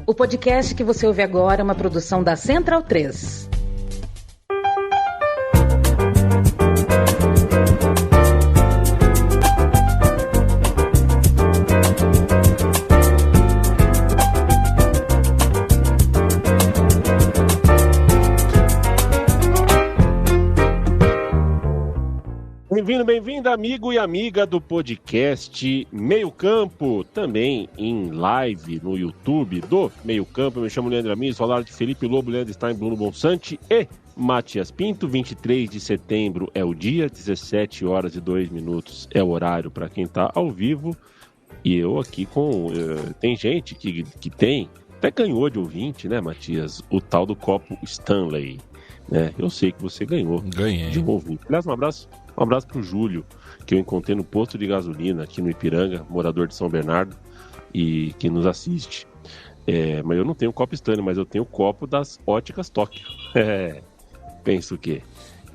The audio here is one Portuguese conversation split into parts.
O podcast que você ouve agora é uma produção da Central 3. Bem-vindo, amigo e amiga do podcast Meio Campo, também em live no YouTube do Meio Campo. Eu me chamo Leandro Amis, falar de Felipe Lobo, Leandro Stein, Bruno Bonsante e Matias Pinto. 23 de setembro é o dia, 17 horas e 2 minutos é o horário para quem está ao vivo. E eu aqui com... tem gente que tem, até ganhou de ouvinte, né, Matias? O tal do copo Stanley, né? Eu sei que você ganhou. Ganhei. De um ouvinte. Aliás, um abraço pro Júlio, que eu encontrei no posto de gasolina aqui no Ipiranga, morador de São Bernardo, e que nos assiste. Mas eu não tenho copo Stanley, mas eu tenho o copo das Óticas Tóquio. Penso o quê?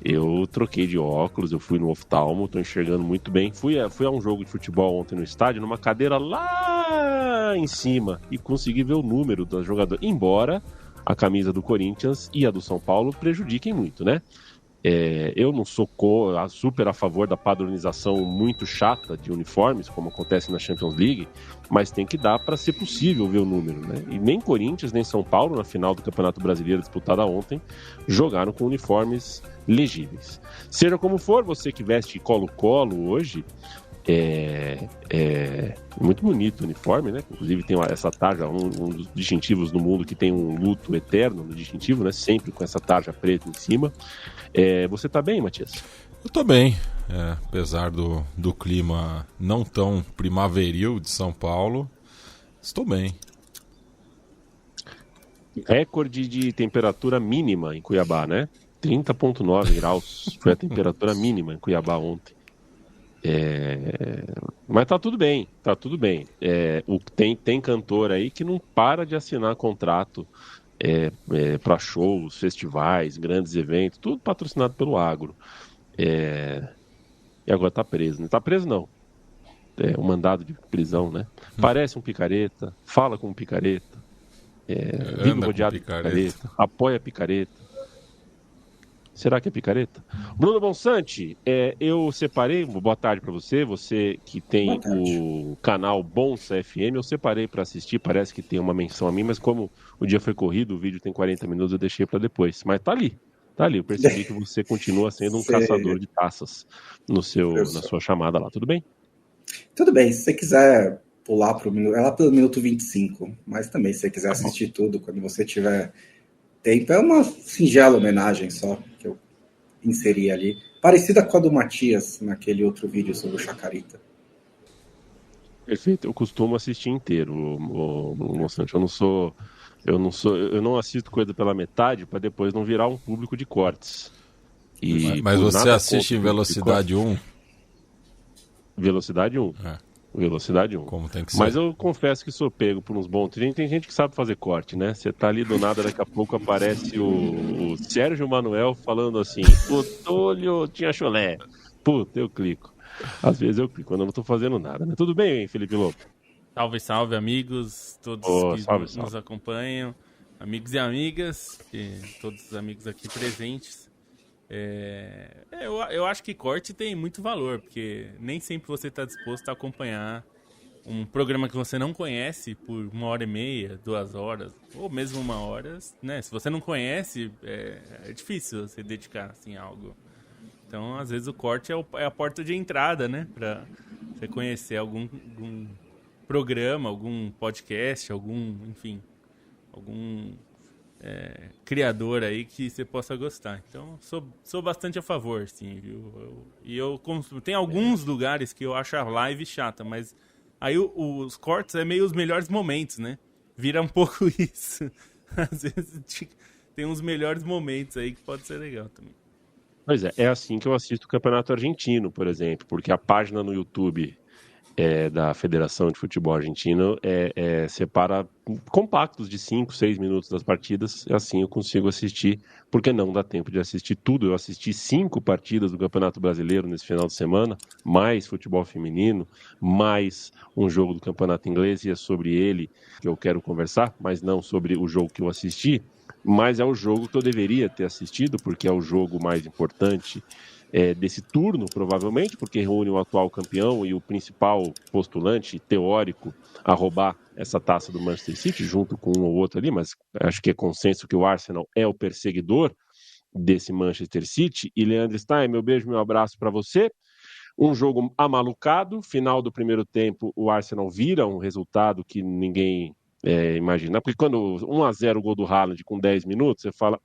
Eu troquei de óculos, eu fui no oftalmo, tô enxergando muito bem. Fui a um jogo de futebol ontem no estádio, numa cadeira lá em cima, e consegui ver o número do jogador, embora a camisa do Corinthians e a do São Paulo prejudiquem muito, né? Eu não sou super a favor da padronização muito chata de uniformes, como acontece na Champions League, mas tem que dar para ser possível ver o número, né? E nem Corinthians, nem São Paulo, na final do Campeonato Brasileiro disputada ontem, jogaram com uniformes legíveis. Seja como for, você que veste Colo-Colo hoje, muito bonito o uniforme, né? Inclusive tem essa tarja, um dos distintivos do mundo que tem um luto eterno no distintivo, né? Sempre com essa tarja preta em cima. Você tá bem, Matias? Eu tô bem, apesar do clima não tão primaveril de São Paulo, estou bem. Recorde de temperatura mínima em Cuiabá, né? 30,9 graus foi a temperatura mínima em Cuiabá ontem. Mas tá tudo bem, tá tudo bem. Tem cantor aí que não para de assinar contrato para shows, festivais, grandes eventos, tudo patrocinado pelo agro. E agora tá preso. Não tá preso, não. Um mandado de prisão, né? Parece um picareta, fala como picareta, vive rodeado de picareta, apoia picareta. Será que é picareta? Bruno Bonsante, eu separei, boa tarde para você que tem o canal Bonsa FM, eu separei para assistir, parece que tem uma menção a mim, mas como o dia foi corrido, o vídeo tem 40 minutos, eu deixei para depois. Mas tá ali, eu percebi que você continua sendo um caçador de taças na sua chamada lá, tudo bem? Tudo bem, se você quiser pular pro minuto, lá pelo minuto 25, mas também se você quiser assistir tudo, quando você tiver tempo, é uma singela homenagem só que eu inseri ali, parecida com a do Matias naquele outro vídeo sobre o Chacarita. Perfeito, eu costumo assistir inteiro, Monsanto. Eu não assisto coisa pela metade para depois não virar um público de cortes. Mas você assiste em velocidade 1? Velocidade 1. Velocidade 1. Como tem que ser. Mas eu confesso que sou pego por uns bons. Tem gente que sabe fazer corte, né? Você tá ali do nada, daqui a pouco aparece o Sérgio Manuel falando assim: o Túlio tinha chulé. Puta, eu clico. Às vezes eu clico, quando eu não tô fazendo nada, né? Tudo bem, hein, Felipe Lobo? Salve, salve, amigos, todos que salve. nos acompanham, amigos e amigas, todos os amigos aqui presentes. Eu acho que corte tem muito valor, porque nem sempre você está disposto a acompanhar um programa que você não conhece por 1h30, 2 horas, ou mesmo 1 hora, né? Se você não conhece, é difícil você dedicar assim, a algo. Então, às vezes, o corte é a porta de entrada, né? Para você conhecer algum programa, algum podcast, algum criador aí que você possa gostar. Então, sou bastante a favor, sim, viu? Tem alguns lugares que eu acho a live chata, mas aí os cortes é meio os melhores momentos, né? Vira um pouco isso. Às vezes tem uns melhores momentos aí que pode ser legal também. Pois é assim que eu assisto o Campeonato Argentino, por exemplo, porque a página no YouTube da Federação de Futebol Argentino separa compactos de 5, 6 minutos das partidas, assim eu consigo assistir, porque não dá tempo de assistir tudo. Eu assisti 5 partidas do Campeonato Brasileiro nesse final de semana, mais futebol feminino, mais um jogo do Campeonato Inglês, e é sobre ele que eu quero conversar, mas não sobre o jogo que eu assisti, mas é o jogo que eu deveria ter assistido, porque é o jogo mais importante desse turno, provavelmente, porque reúne o atual campeão e o principal postulante teórico a roubar essa taça do Manchester City, junto com um ou outro ali, mas acho que é consenso que o Arsenal é o perseguidor desse Manchester City. E Leandro Stein, meu beijo, meu abraço para você. Um jogo amalucado, final do primeiro tempo, o Arsenal vira um resultado que ninguém imagina. Porque quando 1-0 o gol do Haaland com 10 minutos, você fala,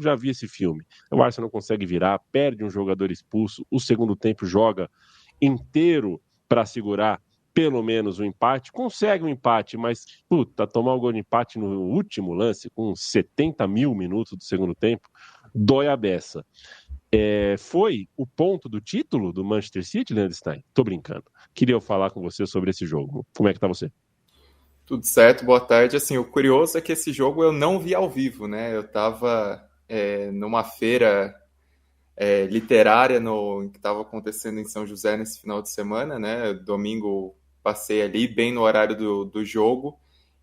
já vi esse filme. O Arsenal não consegue virar, perde um jogador expulso, o segundo tempo joga inteiro para segurar pelo menos o empate, consegue um empate, mas, tomar o gol de empate no último lance, com 70 mil minutos do segundo tempo, dói a beça. Foi o ponto do título do Manchester City, Leandro Stein? Tô brincando. Queria falar com você sobre esse jogo. Como é que tá você? Tudo certo, boa tarde. Assim, o curioso é que esse jogo eu não vi ao vivo, né? Eu estava numa feira literária que estava acontecendo em São José nesse final de semana, né? Domingo passei ali, bem no horário do jogo.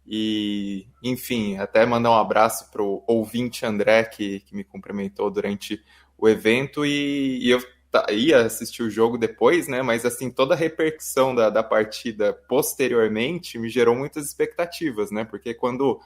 E, enfim, até mandar um abraço para o ouvinte André, que me cumprimentou durante o evento. E eu ia assistir o jogo depois, né? Mas assim, toda a repercussão da partida posteriormente me gerou muitas expectativas, né? Porque quando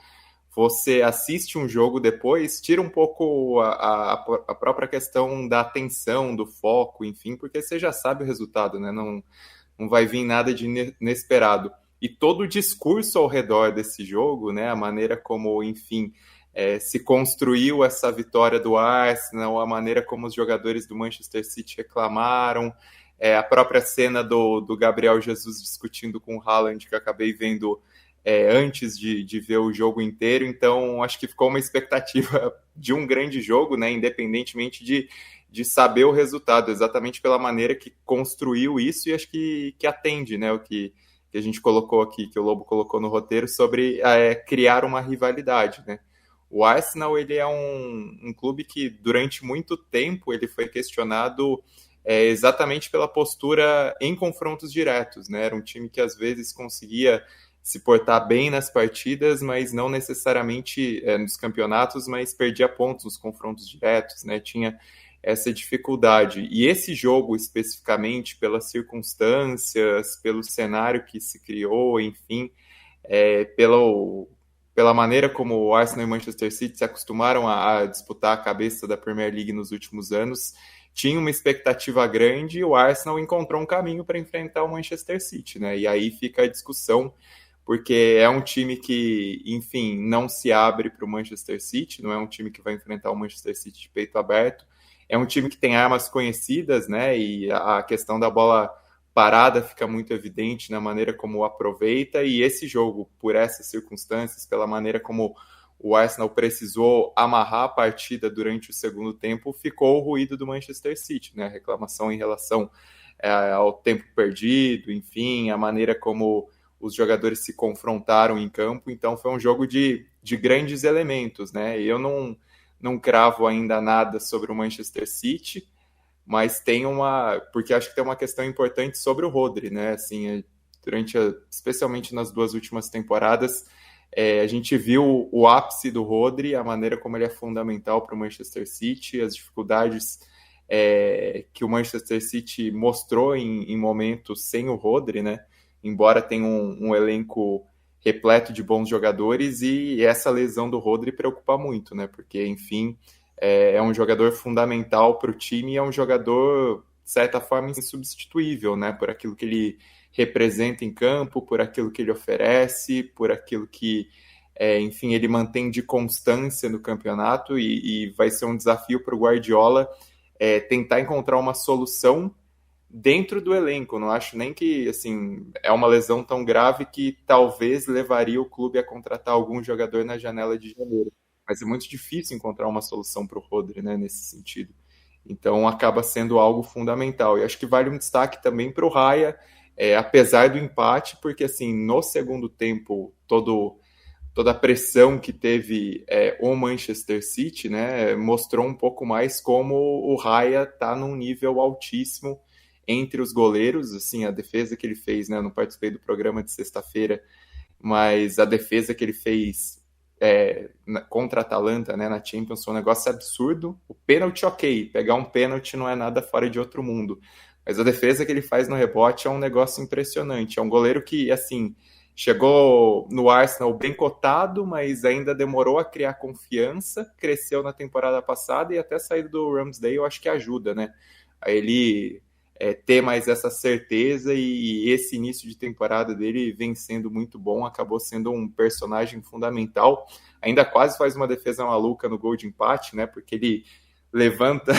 você assiste um jogo depois, tira um pouco a própria questão da atenção, do foco, enfim, porque você já sabe o resultado, né? Não vai vir nada de inesperado. E todo o discurso ao redor desse jogo, né? A maneira como, enfim, se construiu essa vitória do Arsenal, a maneira como os jogadores do Manchester City reclamaram, a própria cena do Gabriel Jesus discutindo com o Haaland, que eu acabei vendo antes de ver o jogo inteiro. Então, acho que ficou uma expectativa de um grande jogo, né, independentemente de saber o resultado, exatamente pela maneira que construiu isso, e acho que atende, né, o que a gente colocou aqui, que o Lobo colocou no roteiro, sobre criar uma rivalidade, né. O Arsenal, ele é um clube que durante muito tempo ele foi questionado exatamente pela postura em confrontos diretos, né? Era um time que às vezes conseguia se portar bem nas partidas, mas não necessariamente nos campeonatos, mas perdia pontos nos confrontos diretos, né? Tinha essa dificuldade. E esse jogo, especificamente, pelas circunstâncias, pelo cenário que se criou, enfim, pela maneira como o Arsenal e o Manchester City se acostumaram a disputar a cabeça da Premier League nos últimos anos, tinha uma expectativa grande, e o Arsenal encontrou um caminho para enfrentar o Manchester City, né? E aí fica a discussão, porque é um time que, enfim, não se abre para o Manchester City, não é um time que vai enfrentar o Manchester City de peito aberto, é um time que tem armas conhecidas, né? E a questão da bola parada fica muito evidente na maneira como o aproveita, e esse jogo, por essas circunstâncias, pela maneira como o Arsenal precisou amarrar a partida durante o segundo tempo, ficou o ruído do Manchester City, né? A reclamação em relação ao tempo perdido, enfim, a maneira como os jogadores se confrontaram em campo. Então foi um jogo de grandes elementos, né? Eu não cravo ainda nada sobre o Manchester City, mas porque acho que tem uma questão importante sobre o Rodri, né? Assim, especialmente nas 2 últimas temporadas, a gente viu o ápice do Rodri, a maneira como ele é fundamental para o Manchester City, as dificuldades que o Manchester City mostrou em momentos sem o Rodri, né? Embora tenha um elenco repleto de bons jogadores, e essa lesão do Rodri preocupa muito, né? Porque, enfim, é um jogador fundamental para o time, e é um jogador, de certa forma, insubstituível, né? Por aquilo que ele representa em campo, por aquilo que ele oferece, por aquilo que, enfim, ele mantém de constância no campeonato, e vai ser um desafio para o Guardiola tentar encontrar uma solução dentro do elenco. Não acho nem que, assim, é uma lesão tão grave que talvez levaria o clube a contratar algum jogador na janela de janeiro. Mas é muito difícil encontrar uma solução para o Rodri, né, nesse sentido. Então acaba sendo algo fundamental. E acho que vale um destaque também para o Raya, apesar do empate, porque assim, no segundo tempo, toda a pressão que teve o Manchester City, né, mostrou um pouco mais como o Raya está num nível altíssimo entre os goleiros. Assim, a defesa que ele fez, né, eu não participei do programa de sexta-feira, mas a defesa que ele fez contra a Atalanta, né, na Champions, foi um negócio absurdo. O pênalti, ok, pegar um pênalti não é nada fora de outro mundo, mas a defesa que ele faz no rebote é um negócio impressionante. É um goleiro que, assim, chegou no Arsenal bem cotado, mas ainda demorou a criar confiança, cresceu na temporada passada, e até a saída do Ramsdale eu acho que ajuda, né, a ele ter mais essa certeza, e esse início de temporada dele vem sendo muito bom, acabou sendo um personagem fundamental, ainda quase faz uma defesa maluca no gol de empate, né, porque ele levanta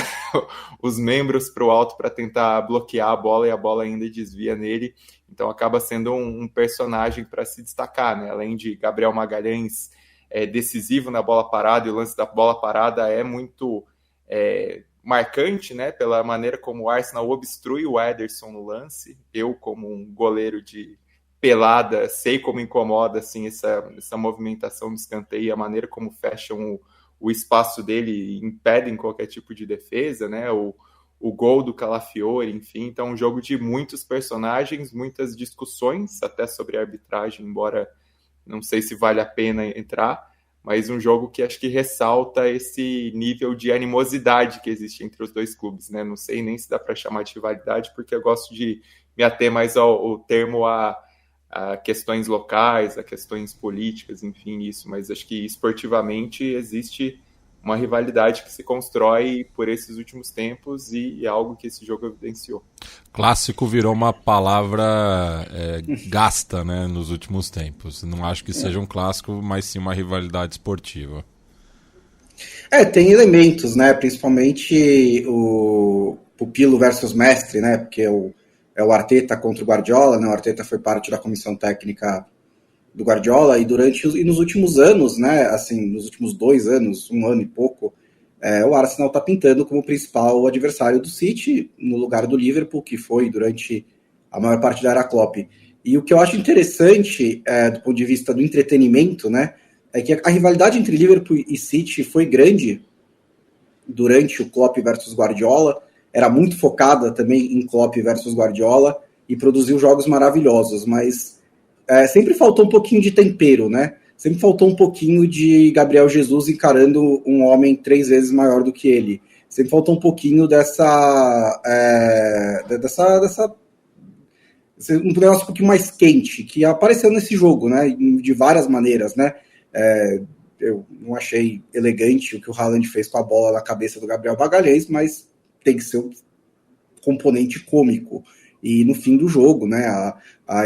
os membros para o alto para tentar bloquear a bola, e a bola ainda desvia nele, então acaba sendo um personagem para se destacar, né, além de Gabriel Magalhães decisivo na bola parada, e o lance da bola parada é muito marcante, né, pela maneira como o Arsenal obstrui o Ederson no lance. Eu, como um goleiro de pelada, sei como incomoda assim, essa movimentação de escanteio, a maneira como fecham o espaço dele e impedem qualquer tipo de defesa, né, o gol do Calafiori, enfim. Então, um jogo de muitos personagens, muitas discussões, até sobre a arbitragem, embora não sei se vale a pena entrar, mas um jogo que acho que ressalta esse nível de animosidade que existe entre os dois clubes, né? Não sei nem se dá para chamar de rivalidade, porque eu gosto de me ater mais ao termo a questões locais, a questões políticas, enfim, isso. Mas acho que esportivamente existe uma rivalidade que se constrói por esses últimos tempos, e é algo que esse jogo evidenciou. Clássico virou uma palavra gasta, né, nos últimos tempos. Não acho que seja um clássico, mas sim uma rivalidade esportiva. Tem elementos, né, principalmente o pupilo versus mestre, né, porque é o Arteta contra o Guardiola, né, o Arteta foi parte da comissão técnica do Guardiola, e nos últimos anos, né, assim, nos últimos 2 anos, 1 ano e pouco, o Arsenal está pintando como principal adversário do City, no lugar do Liverpool, que foi durante a maior parte da era Klopp. E o que eu acho interessante, do ponto de vista do entretenimento, né, é que a rivalidade entre Liverpool e City foi grande durante o Klopp versus Guardiola, era muito focada também em Klopp versus Guardiola, e produziu jogos maravilhosos, mas sempre faltou um pouquinho de tempero, né? Sempre faltou um pouquinho de Gabriel Jesus encarando um homem 3 vezes maior do que ele. Sempre faltou um pouquinho um negócio um pouquinho mais quente, que apareceu nesse jogo, né? De várias maneiras, né? Eu não achei elegante o que o Haaland fez com a bola na cabeça do Gabriel Magalhães, mas tem que ser um componente cômico. E no fim do jogo, né,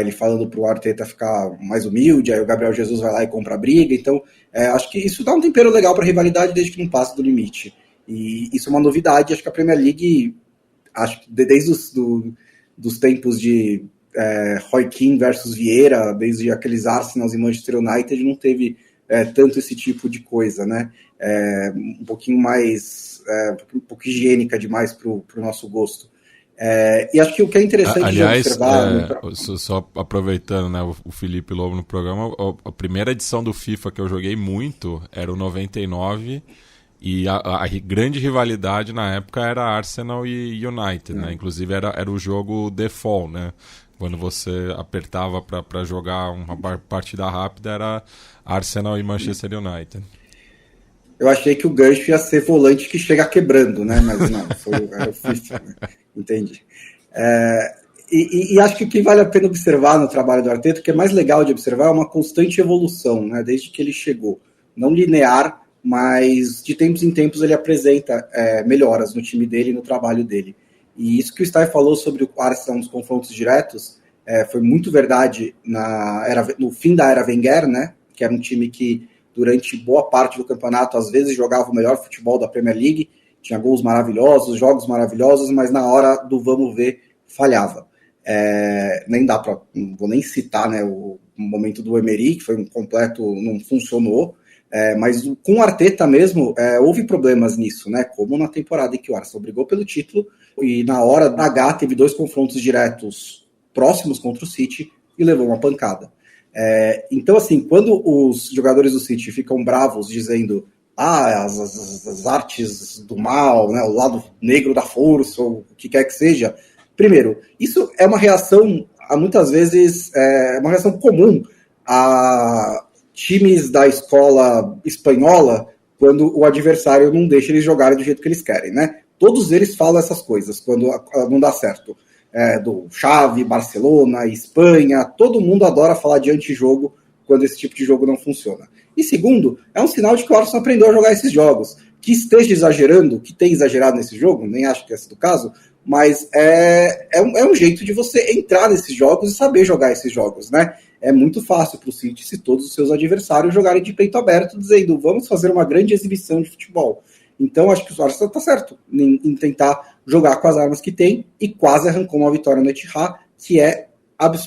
ele falando pro Arteta ficar mais humilde, aí o Gabriel Jesus vai lá e compra a briga. Então, acho que isso dá um tempero legal para a rivalidade, desde que não passe do limite. E isso é uma novidade. Acho que a Premier League, acho que desde dos tempos de Roy Keane versus Vieira, desde aqueles Arsenal e Manchester United, não teve tanto esse tipo de coisa, né? Um pouquinho mais, um pouco higiênica demais pro nosso gosto. E acho que o que é interessante, aliás, de observar... Só aproveitando, né, o Felipe Lobo no programa, a primeira edição do FIFA que eu joguei muito era o 99, e a grande rivalidade na época era Arsenal e United, né? Inclusive era o jogo default, né? Quando você apertava para jogar uma partida rápida, era Arsenal e Manchester United. Eu achei que o gancho ia ser volante que chega quebrando, né? Mas não, era o FIFA, né? Entendi. E acho que o que vale a pena observar no trabalho do Arteta, o que é mais legal de observar, é uma constante evolução, né? Desde que ele chegou. Não linear, mas de tempos em tempos ele apresenta melhoras no time dele e no trabalho dele. E isso que o Stein falou sobre o Arsenal nos confrontos diretos foi muito verdade no fim da era Wenger, né? Que era um time que durante boa parte do campeonato, às vezes jogava o melhor futebol da Premier League, tinha gols maravilhosos, jogos maravilhosos, mas na hora do vamos ver, falhava. Não vou nem citar, né, o momento do Emery, que foi um completo, não funcionou, mas com o Arteta mesmo, houve problemas nisso, né, como na temporada em que o Arsenal brigou pelo título, e na hora da H teve 2 confrontos diretos próximos contra o City e levou uma pancada. Então, assim, quando os jogadores do City ficam bravos dizendo as artes do mal, né, o lado negro da força, ou o que quer que seja, primeiro, isso é uma reação, muitas vezes, uma reação comum a times da escola espanhola quando o adversário não deixa eles jogarem do jeito que eles querem, né? Todos eles falam essas coisas quando não dá certo. Do Xavi, Barcelona, Espanha, todo mundo adora falar de antijogo quando esse tipo de jogo não funciona. E segundo, é um sinal de que o Arsenal aprendeu a jogar esses jogos. Que esteja exagerando, que tem exagerado nesse jogo, nem acho que esse do caso, mas é um jeito de você entrar nesses jogos e saber jogar esses jogos, né? É muito fácil para o City se todos os seus adversários jogarem de peito aberto, dizendo, vamos fazer uma grande exibição de futebol. Então, acho que o Arsenal está certo em tentar jogar com as armas que tem e quase arrancou uma vitória no Etihad, que é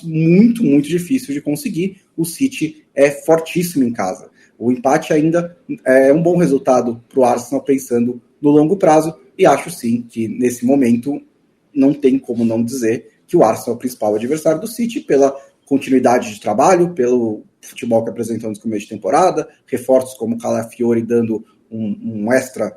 muito, muito difícil de conseguir. O City é fortíssimo em casa. O empate ainda é um bom resultado para o Arsenal pensando no longo prazo e acho sim que nesse momento não tem como não dizer que o Arsenal é o principal adversário do City pela continuidade de trabalho, pelo futebol que apresentou no começo de temporada, reforços como o Calafiori dando um extra,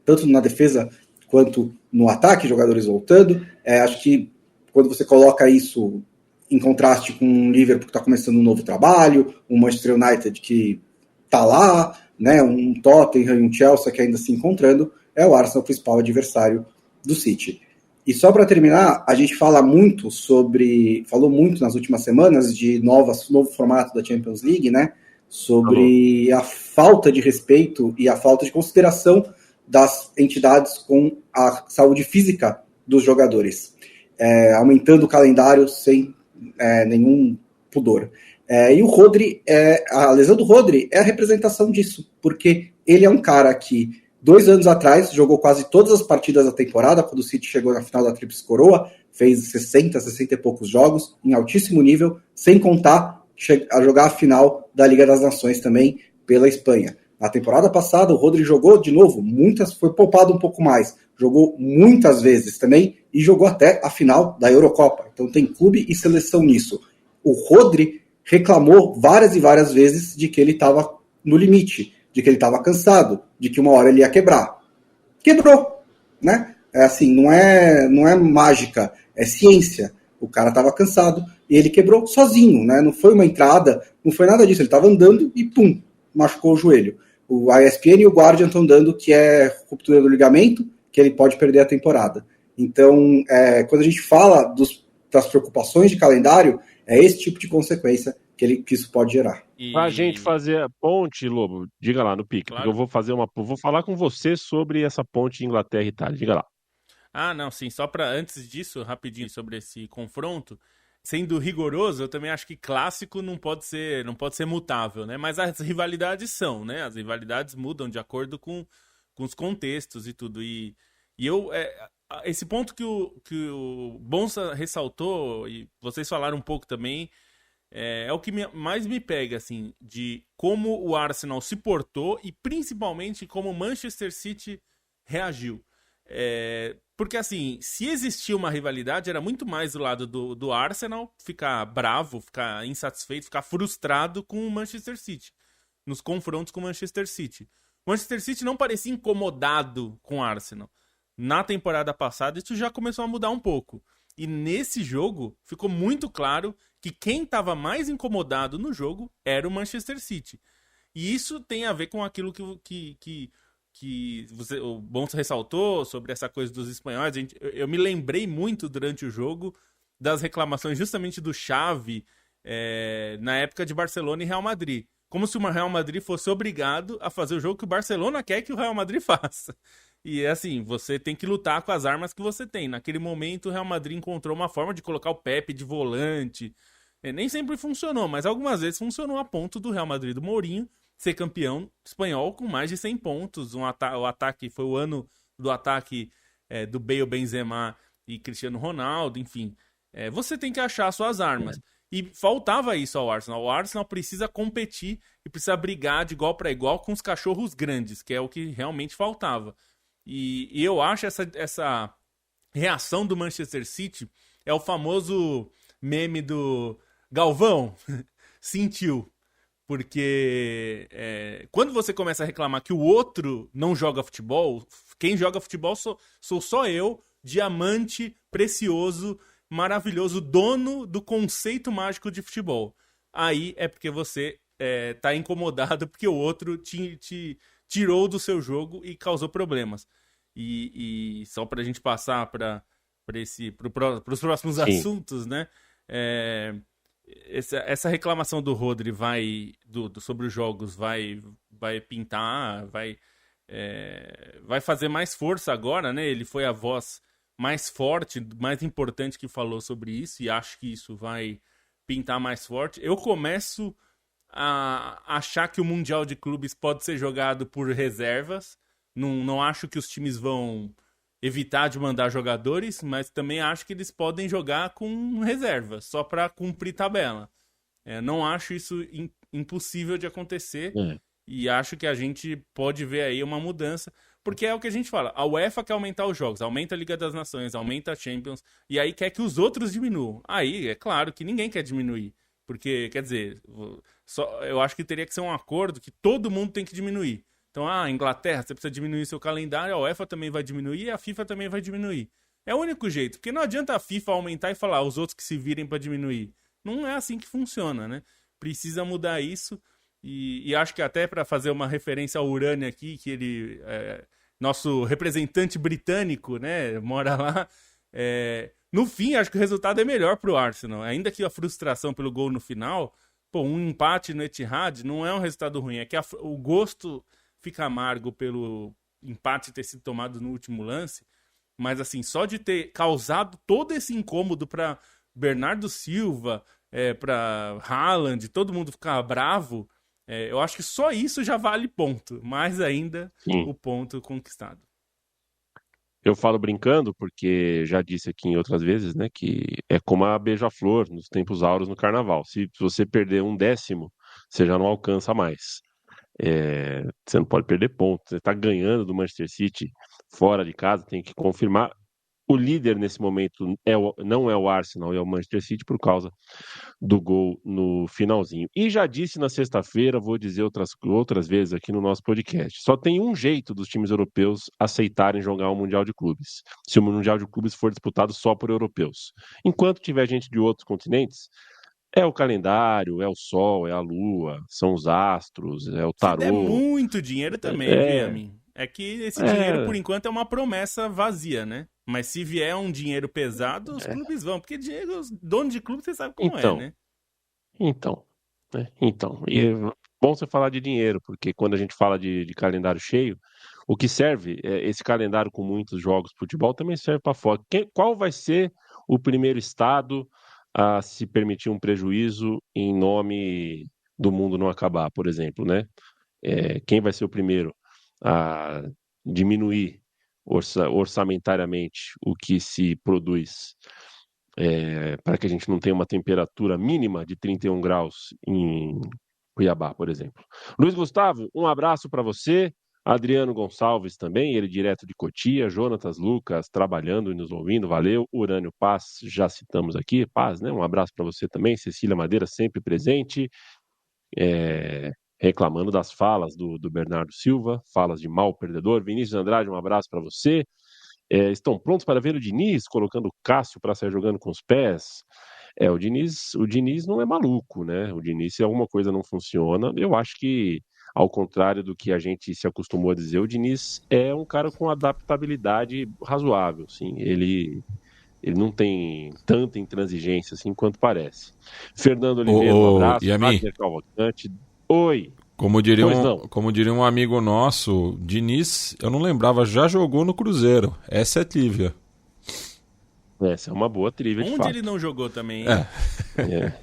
tanto na defesa quanto no ataque, jogadores voltando. Acho que quando você coloca isso em contraste com um Liverpool que está começando um novo trabalho, um Manchester United que está lá, né, um Tottenham e um Chelsea que ainda se encontrando, é o Arsenal o principal adversário do City. E só para terminar, a gente falou muito nas últimas semanas de novo formato da Champions League, né, sobre a falta de respeito e a falta de consideração das entidades com a saúde física dos jogadores, aumentando o calendário sem nenhum pudor. E o Rodri, a lesão do Rodri é a representação disso, porque ele é um cara que 2 anos atrás jogou quase todas as partidas da temporada, quando o City chegou na final da Tríplice Coroa, fez 60 e poucos jogos, em altíssimo nível, sem contar a jogar a final da Liga das Nações também pela Espanha. Na temporada passada, o Rodri jogou de novo, foi poupado um pouco mais, jogou muitas vezes também e jogou até a final da Eurocopa. Então tem clube e seleção nisso. O Rodri reclamou várias e várias vezes de que ele estava no limite, de que ele estava cansado, de que uma hora ele ia quebrar. Quebrou, né? Assim, não é mágica, é ciência. O cara estava cansado e ele quebrou sozinho, né? Não foi uma entrada, não foi nada disso. Ele estava andando e pum, machucou o joelho. O ESPN e o Guardian estão dando que é ruptura do ligamento, que ele pode perder a temporada. Então, quando a gente fala das preocupações de calendário, é esse tipo de consequência que isso pode gerar. Pra gente fazer a ponte, Lobo, diga lá no pique, Claro. porque eu vou falar com você sobre essa ponte Inglaterra e Itália, diga lá. Não, sim, só para antes disso, rapidinho sobre esse confronto, sendo rigoroso, eu também acho que clássico não pode ser mutável, né? Mas as rivalidades são, né? As rivalidades mudam de acordo com os contextos e tudo. E esse ponto que o Bonsa ressaltou, e vocês falaram um pouco também, é o que mais me pega, assim, de como o Arsenal se portou e principalmente como o Manchester City reagiu. Porque, assim, se existia uma rivalidade, era muito mais do lado do Arsenal ficar bravo, ficar insatisfeito, ficar frustrado com o Manchester City, nos confrontos com o Manchester City. O Manchester City não parecia incomodado com o Arsenal. Na temporada passada, isso já começou a mudar um pouco. E nesse jogo, ficou muito claro que quem estava mais incomodado no jogo era o Manchester City. E isso tem a ver com aquilo que o Bonsa ressaltou sobre essa coisa dos espanhóis. Eu me lembrei muito durante o jogo das reclamações justamente do Xavi na época de Barcelona e Real Madrid. Como se o Real Madrid fosse obrigado a fazer o jogo que o Barcelona quer que o Real Madrid faça. E assim, você tem que lutar com as armas que você tem. Naquele momento, o Real Madrid encontrou uma forma de colocar o Pepe de volante. Nem sempre funcionou, mas algumas vezes funcionou a ponto do Real Madrid do Mourinho ser campeão espanhol com mais de 100 pontos. O ataque foi o ano do ataque do Bale, Benzema e Cristiano Ronaldo, enfim. Você tem que achar suas armas. E faltava isso ao Arsenal. O Arsenal precisa competir e precisa brigar de igual para igual com os cachorros grandes, que é o que realmente faltava. E eu acho essa reação do Manchester City É o famoso meme do Galvão, sentiu. Porque quando você começa a reclamar que o outro não joga futebol, quem joga futebol sou só eu, diamante precioso, maravilhoso, dono do conceito mágico de futebol. Aí é porque você tá incomodado porque o outro te tirou do seu jogo e causou problemas. E só pra gente passar para os próximos Sim. assuntos, né? Essa reclamação do Rodri sobre os jogos vai pintar, vai fazer mais força agora, né? Ele foi a voz mais forte, mais importante que falou sobre isso, e acho que isso vai pintar mais forte. Eu começo a achar que o Mundial de Clubes pode ser jogado por reservas. Não acho que os times vão evitar de mandar jogadores, mas também acho que eles podem jogar com reservas, só para cumprir tabela. Não acho isso impossível de acontecer, e acho que a gente pode ver aí uma mudança, porque é o que a gente fala, a UEFA quer aumentar os jogos, aumenta a Liga das Nações, aumenta a Champions, e aí quer que os outros diminuam. Aí, é claro que ninguém quer diminuir, porque, quer dizer, eu acho que teria que ser um acordo que todo mundo tem que diminuir. Então, Inglaterra, você precisa diminuir seu calendário, a UEFA também vai diminuir e a FIFA também vai diminuir. É o único jeito, porque não adianta a FIFA aumentar e falar os outros que se virem para diminuir. Não é assim que funciona, né? Precisa mudar isso, e acho que até para fazer uma referência ao Urânio aqui, que ele, nosso representante britânico, né, mora lá, no fim, acho que o resultado é melhor pro Arsenal. Ainda que a frustração pelo gol no final, um empate no Etihad não é um resultado ruim, é que o gosto fica amargo pelo empate ter sido tomado no último lance, mas assim, só de ter causado todo esse incômodo para Bernardo Silva, para Haaland, todo mundo ficar bravo, eu acho que só isso já vale ponto, mais ainda o ponto conquistado. Eu falo brincando porque já disse aqui em outras vezes, né, que é como a beija-flor nos tempos áureos no carnaval. Se você perder 1/10, você já não alcança mais. Você não pode perder pontos. Você está ganhando do Manchester City fora de casa, tem que confirmar. O líder nesse momento não é o Arsenal, é o Manchester City por causa do gol no finalzinho. E já disse na sexta-feira, vou dizer outras vezes aqui no nosso podcast, só tem um jeito dos times europeus aceitarem jogar o Mundial de Clubes, se o Mundial de Clubes for disputado só por europeus. Enquanto tiver gente de outros continentes, é o calendário, é o sol, é a lua, são os astros, é o tarô. Se der muito dinheiro também, Guilherme. É que esse dinheiro, por enquanto, é uma promessa vazia, né? Mas se vier um dinheiro pesado, os clubes vão. Porque dono de clube, você sabe como é, né? Então. E é bom você falar de dinheiro, porque quando a gente fala de calendário cheio, o que serve, esse calendário com muitos jogos de futebol, também serve para fora. Qual vai ser o primeiro estado a se permitir um prejuízo em nome do mundo não acabar, por exemplo, né? Quem vai ser o primeiro a diminuir orçamentariamente o que se produz para que a gente não tenha uma temperatura mínima de 31 graus em Cuiabá, por exemplo. Luiz Gustavo, um abraço para você. Adriano Gonçalves também, ele direto de Cotia. Jonatas Lucas trabalhando e nos ouvindo, valeu. Urânio Paz, já citamos aqui, Paz, né? Um abraço para você também. Cecília Madeira, sempre presente. Reclamando das falas do Bernardo Silva, falas de mau perdedor. Vinícius Andrade, um abraço para você. Estão prontos para ver o Diniz colocando o Cássio para sair jogando com os pés? O Diniz não é maluco, né? O Diniz, se alguma coisa não funciona, eu acho que, ao contrário do que a gente se acostumou a dizer, o Diniz é um cara com adaptabilidade razoável, assim. Ele não tem tanta intransigência assim quanto parece. Fernando Oliveira, um abraço. Wagner Cavalcante. Oi. Como diria um amigo nosso, Diniz, eu não lembrava, já jogou no Cruzeiro. Essa é trivia. Essa é uma boa trivia, de fato. Onde ele não jogou também, hein?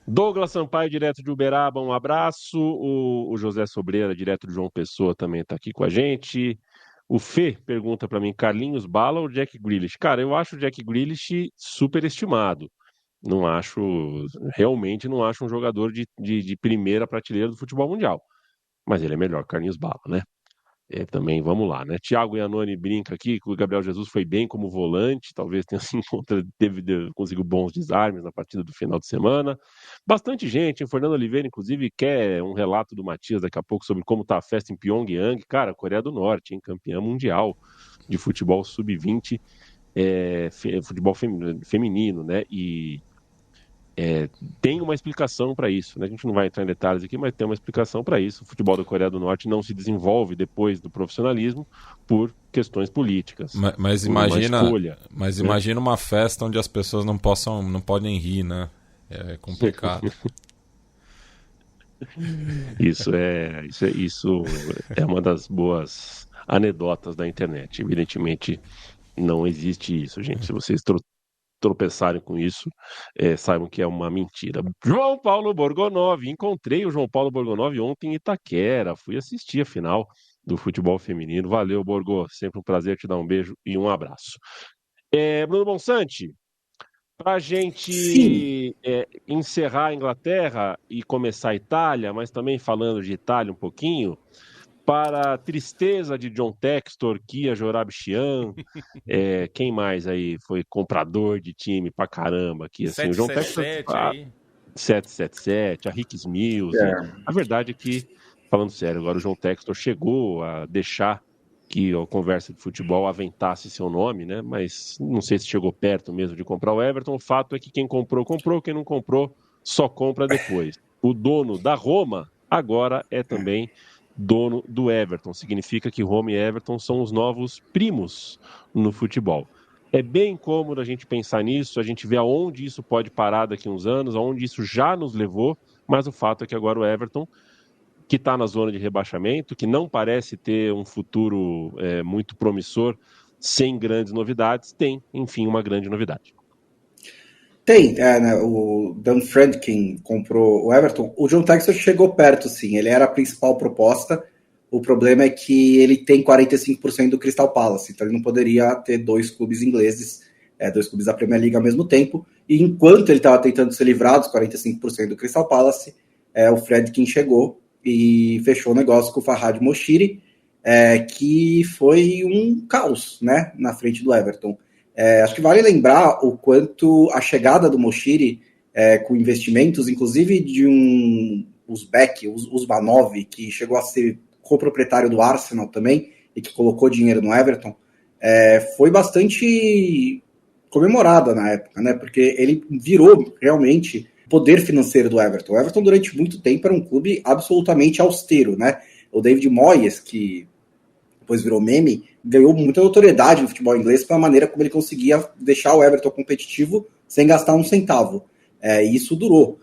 Douglas Sampaio, direto de Uberaba, um abraço. O José Sobreira, direto de João Pessoa, também está aqui com a gente. O Fê pergunta para mim, Carlinhos Bala ou Jack Grealish? Cara, eu acho o Jack Grealish superestimado. Realmente não acho um jogador de primeira prateleira do futebol mundial. Mas ele é melhor que Carlinhos Bala, né? também vamos lá, né? Thiago Iannone brinca aqui que o Gabriel Jesus foi bem como volante, talvez tenha se conseguiu bons desarmes na partida do final de semana. Bastante gente, hein? Fernando Oliveira, inclusive, quer um relato do Matias daqui a pouco sobre como tá a festa em Pyongyang. Cara, Coreia do Norte, hein? Campeã mundial de futebol sub-20, futebol feminino, né? E tem uma explicação para isso, né? A gente não vai entrar em detalhes aqui, mas tem uma explicação para isso. O futebol da Coreia do Norte não se desenvolve depois do profissionalismo por questões políticas. Mas imagina, uma festa onde as pessoas não podem rir, né? É complicado. Isso é uma das boas anedotas da internet. Evidentemente, não existe isso, gente. Se vocês tropeçarem com isso, saibam que é uma mentira. João Paulo Borgonov, encontrei o João Paulo Borgonov ontem em Itaquera, fui assistir a final do futebol feminino. Valeu, Borgô, sempre um prazer te dar um beijo e um abraço. Bruno Bonsante, para a gente encerrar a Inglaterra e começar a Itália, mas também falando de Itália um pouquinho, para a tristeza de John Textor, Kia Jorabichian, quem mais aí foi comprador de time pra caramba aqui? Assim, o John Textor, 777, a Rick Mills. A verdade é que, falando sério, agora o John Textor chegou a deixar que a conversa de futebol aventasse seu nome, né? Mas não sei se chegou perto mesmo de comprar o Everton. O fato é que quem comprou, quem não comprou, só compra depois. O dono da Roma agora é também dono do Everton. Significa que Roma e Everton são os novos primos no futebol. É bem cômodo a gente pensar nisso, a gente vê aonde isso pode parar daqui a uns anos, aonde isso já nos levou, mas o fato é que agora o Everton, que está na zona de rebaixamento, que não parece ter um futuro muito promissor, sem grandes novidades, tem, enfim, uma grande novidade. Tem, né, o Dan Friedkin comprou o Everton. O John Textor chegou perto, sim, ele era a principal proposta. O problema é que ele tem 45% do Crystal Palace, então ele não poderia ter dois clubes ingleses, dois clubes da Premier League ao mesmo tempo. E enquanto ele estava tentando se livrar dos 45% do Crystal Palace, o Friedkin chegou e fechou o negócio com o Farhad Moshiri, que foi um caos, né, na frente do Everton. Acho que vale lembrar o quanto a chegada do Moshiri, com investimentos, inclusive de um Uzbek, Usmanov, que chegou a ser coproprietário do Arsenal também, e que colocou dinheiro no Everton, foi bastante comemorada na época, né? Porque ele virou realmente poder financeiro do Everton. O Everton, durante muito tempo, era um clube absolutamente austero, né? O David Moyes, que depois virou meme, ganhou muita notoriedade no futebol inglês pela maneira como ele conseguia deixar o Everton competitivo sem gastar um centavo. E isso durou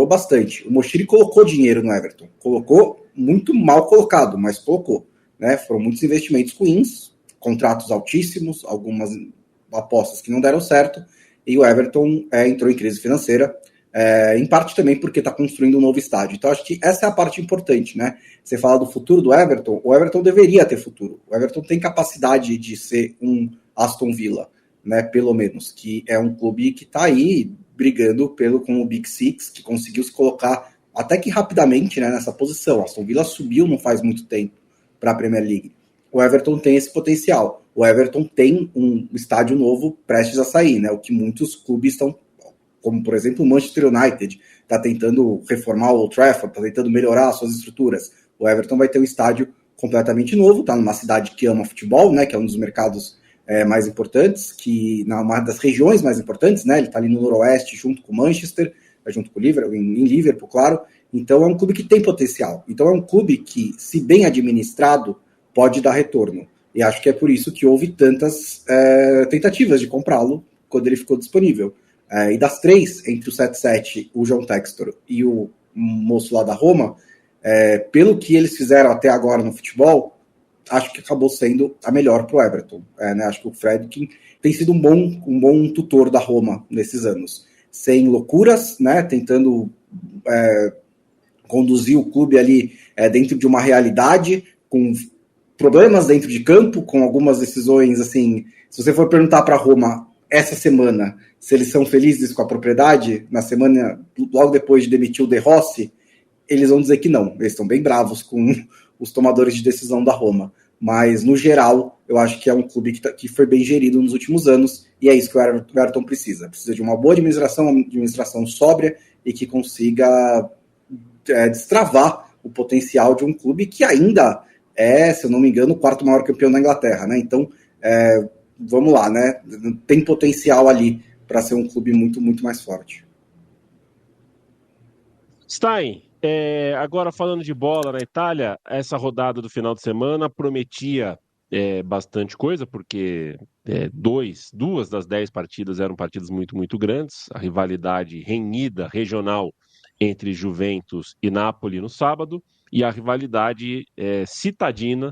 bastante. O Moshiri colocou dinheiro no Everton, colocou muito mal colocado, mas colocou, né? Foram muitos investimentos ruins, contratos altíssimos, algumas apostas que não deram certo, e o Everton entrou em crise financeira, em parte também porque está construindo um novo estádio. Então acho que essa é a parte importante, né? Você fala do futuro do Everton, o Everton deveria ter futuro. O Everton tem capacidade de ser um Aston Villa, né? Pelo menos, que é um clube que está aí brigando com o Big Six, que conseguiu se colocar até que rapidamente, né, nessa posição. Aston Villa subiu não faz muito tempo para a Premier League. O Everton tem esse potencial. O Everton tem um estádio novo prestes a sair, né? O que muitos clubes estão, como por exemplo o Manchester United, está tentando reformar o Old Trafford, está tentando melhorar as suas estruturas. O Everton vai ter um estádio completamente novo, está numa cidade que ama futebol, né? Que é um dos mercados mais importantes, uma das regiões mais importantes, né? Ele está ali no noroeste, junto com o Manchester, junto com o Liverpool, em Liverpool, claro. Então é um clube que tem potencial. Então é um clube que, se bem administrado, pode dar retorno. E acho que é por isso que houve tantas tentativas de comprá-lo quando ele ficou disponível. E das três, entre o 7-7, o John Textor e o moço lá da Roma, pelo que eles fizeram até agora no futebol, acho que acabou sendo a melhor para o Everton. Né? Acho que o Friedkin tem sido um bom tutor da Roma nesses anos. Sem loucuras, né? Tentando conduzir o clube ali dentro de uma realidade, com problemas dentro de campo, com algumas decisões, assim, se você for perguntar para a Roma essa semana se eles são felizes com a propriedade, na semana logo depois de demitir o De Rossi, eles vão dizer que não, eles estão bem bravos com os tomadores de decisão da Roma, mas no geral eu acho que é um clube que foi bem gerido nos últimos anos, e é isso que o Everton precisa de uma boa administração sóbria e que consiga destravar o potencial de um clube que ainda é, se eu não me engano, o quarto maior campeão da Inglaterra, né? Então, vamos lá, né? Tem potencial ali para ser um clube muito, muito mais forte. Stein, agora falando de bola na Itália, essa rodada do final de semana prometia bastante coisa, porque duas das 10 partidas eram partidas muito, muito grandes, a rivalidade renhida, regional, entre Juventus e Napoli no sábado, e a rivalidade citadina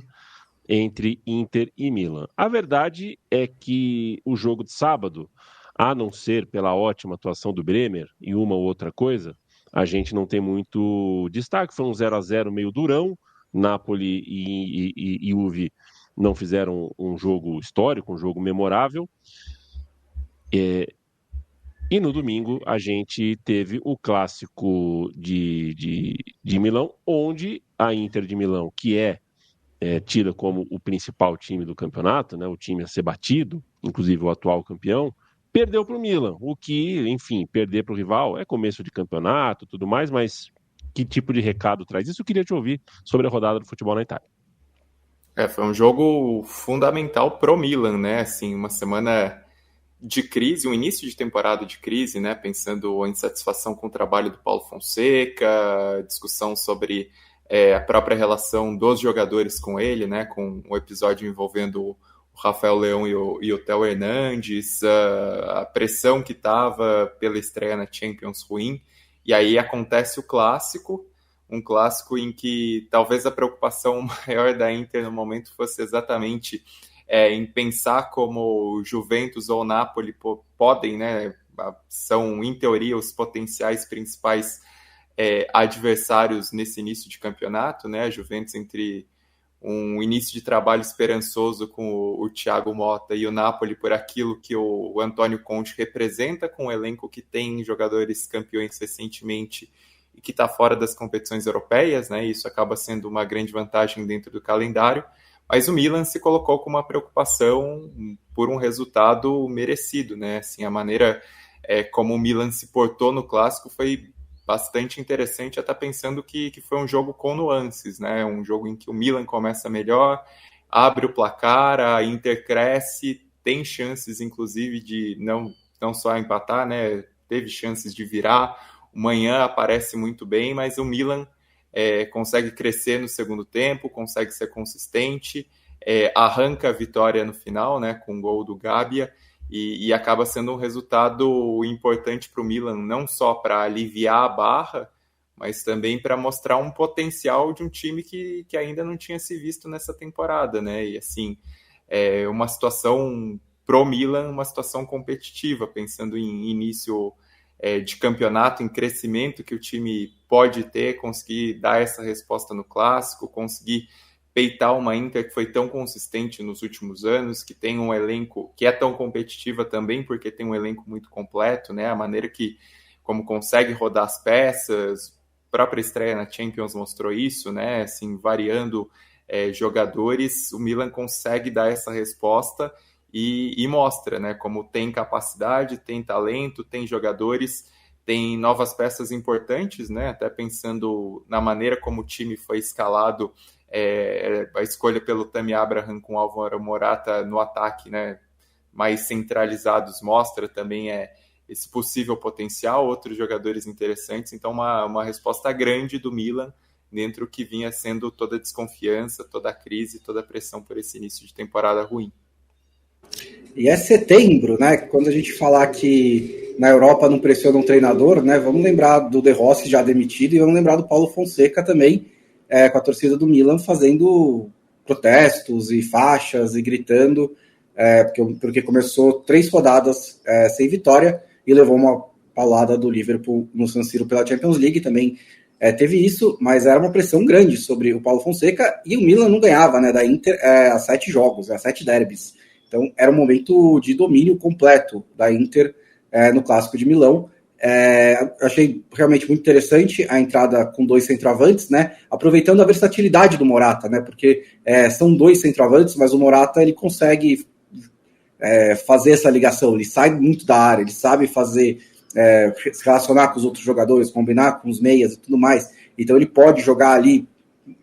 entre Inter e Milan. A verdade é que o jogo de sábado, a não ser pela ótima atuação do Bremer e uma ou outra coisa, a gente não tem muito destaque. Foi um 0-0 meio durão. Napoli e Juve não fizeram um jogo histórico, um jogo memorável. E no domingo a gente teve o clássico de Milão, onde a Inter de Milão, que é tida como o principal time do campeonato, né, o time a ser batido, inclusive o atual campeão, perdeu para o Milan, o que, enfim, perder para o rival é começo de campeonato e tudo mais, mas que tipo de recado traz isso? Eu queria te ouvir sobre a rodada do futebol na Itália. Foi um jogo fundamental pro Milan, né? Assim, uma semana de crise, um início de temporada de crise, né? Pensando a insatisfação com o trabalho do Paulo Fonseca, discussão sobre a própria relação dos jogadores com ele, né? Com o episódio envolvendo o Rafael Leão e o Theo Hernandes, a pressão que estava pela estreia na Champions ruim, e aí acontece o clássico, um clássico em que talvez a preocupação maior da Inter no momento fosse exatamente em pensar como Juventus ou Napoli podem, né, são em teoria os potenciais principais adversários nesse início de campeonato, né, a Juventus entre um início de trabalho esperançoso com o Thiago Motta e o Napoli por aquilo que o Antônio Conte representa com o elenco que tem jogadores campeões recentemente e que está fora das competições europeias, né? Isso acaba sendo uma grande vantagem dentro do calendário, mas o Milan se colocou com uma preocupação por um resultado merecido, né? Assim, a maneira como o Milan se portou no clássico foi bastante interessante, até pensando que foi um jogo com nuances, né? Um jogo em que o Milan começa melhor, abre o placar, a Inter cresce, tem chances, inclusive, de não só empatar, né? Teve chances de virar, o Manhã aparece muito bem, mas o Milan consegue crescer no segundo tempo, consegue ser consistente, arranca a vitória no final, né? Com o gol do Gabbia, e acaba sendo um resultado importante para o Milan, não só para aliviar a barra, mas também para mostrar um potencial de um time que ainda não tinha se visto nessa temporada, né? E assim, uma situação pro Milan, uma situação competitiva, pensando em início de campeonato, em crescimento que o time pode ter, conseguir dar essa resposta no clássico, conseguir peitar uma Inter que foi tão consistente nos últimos anos, que tem um elenco que é tão competitiva também, porque tem um elenco muito completo, né? A maneira como consegue rodar as peças, a própria estreia na Champions mostrou isso, né? Assim, variando jogadores, o Milan consegue dar essa resposta e mostra, né? Como tem capacidade, tem talento, tem jogadores, tem novas peças importantes, né? Até pensando na maneira como o time foi escalado, a escolha pelo Tammy Abraham com o Álvaro Morata no ataque, né, mais centralizados, mostra também esse possível potencial, outros jogadores interessantes, então uma resposta grande do Milan dentro do que vinha sendo toda a desconfiança, toda a crise, toda a pressão por esse início de temporada ruim. E setembro, né? Quando a gente falar que na Europa não pressiona um treinador, né? Vamos lembrar do De Rossi já demitido e vamos lembrar do Paulo Fonseca também, com a torcida do Milan fazendo protestos e faixas e gritando, porque começou 3 rodadas sem vitória e levou uma paulada do Liverpool no San Siro pela Champions League também. Teve isso, mas era uma pressão grande sobre o Paulo Fonseca e o Milan não ganhava, né, da Inter há 7 jogos, há 7 derbys. Então era um momento de domínio completo da Inter no Clássico de Milão. Achei realmente muito interessante a entrada com 2 centroavantes, né? Aproveitando a versatilidade do Morata, né? Porque são 2 centroavantes, mas o Morata ele consegue fazer essa ligação, ele sai muito da área, ele sabe fazer, se relacionar com os outros jogadores, combinar com os meias e tudo mais. Então ele pode jogar ali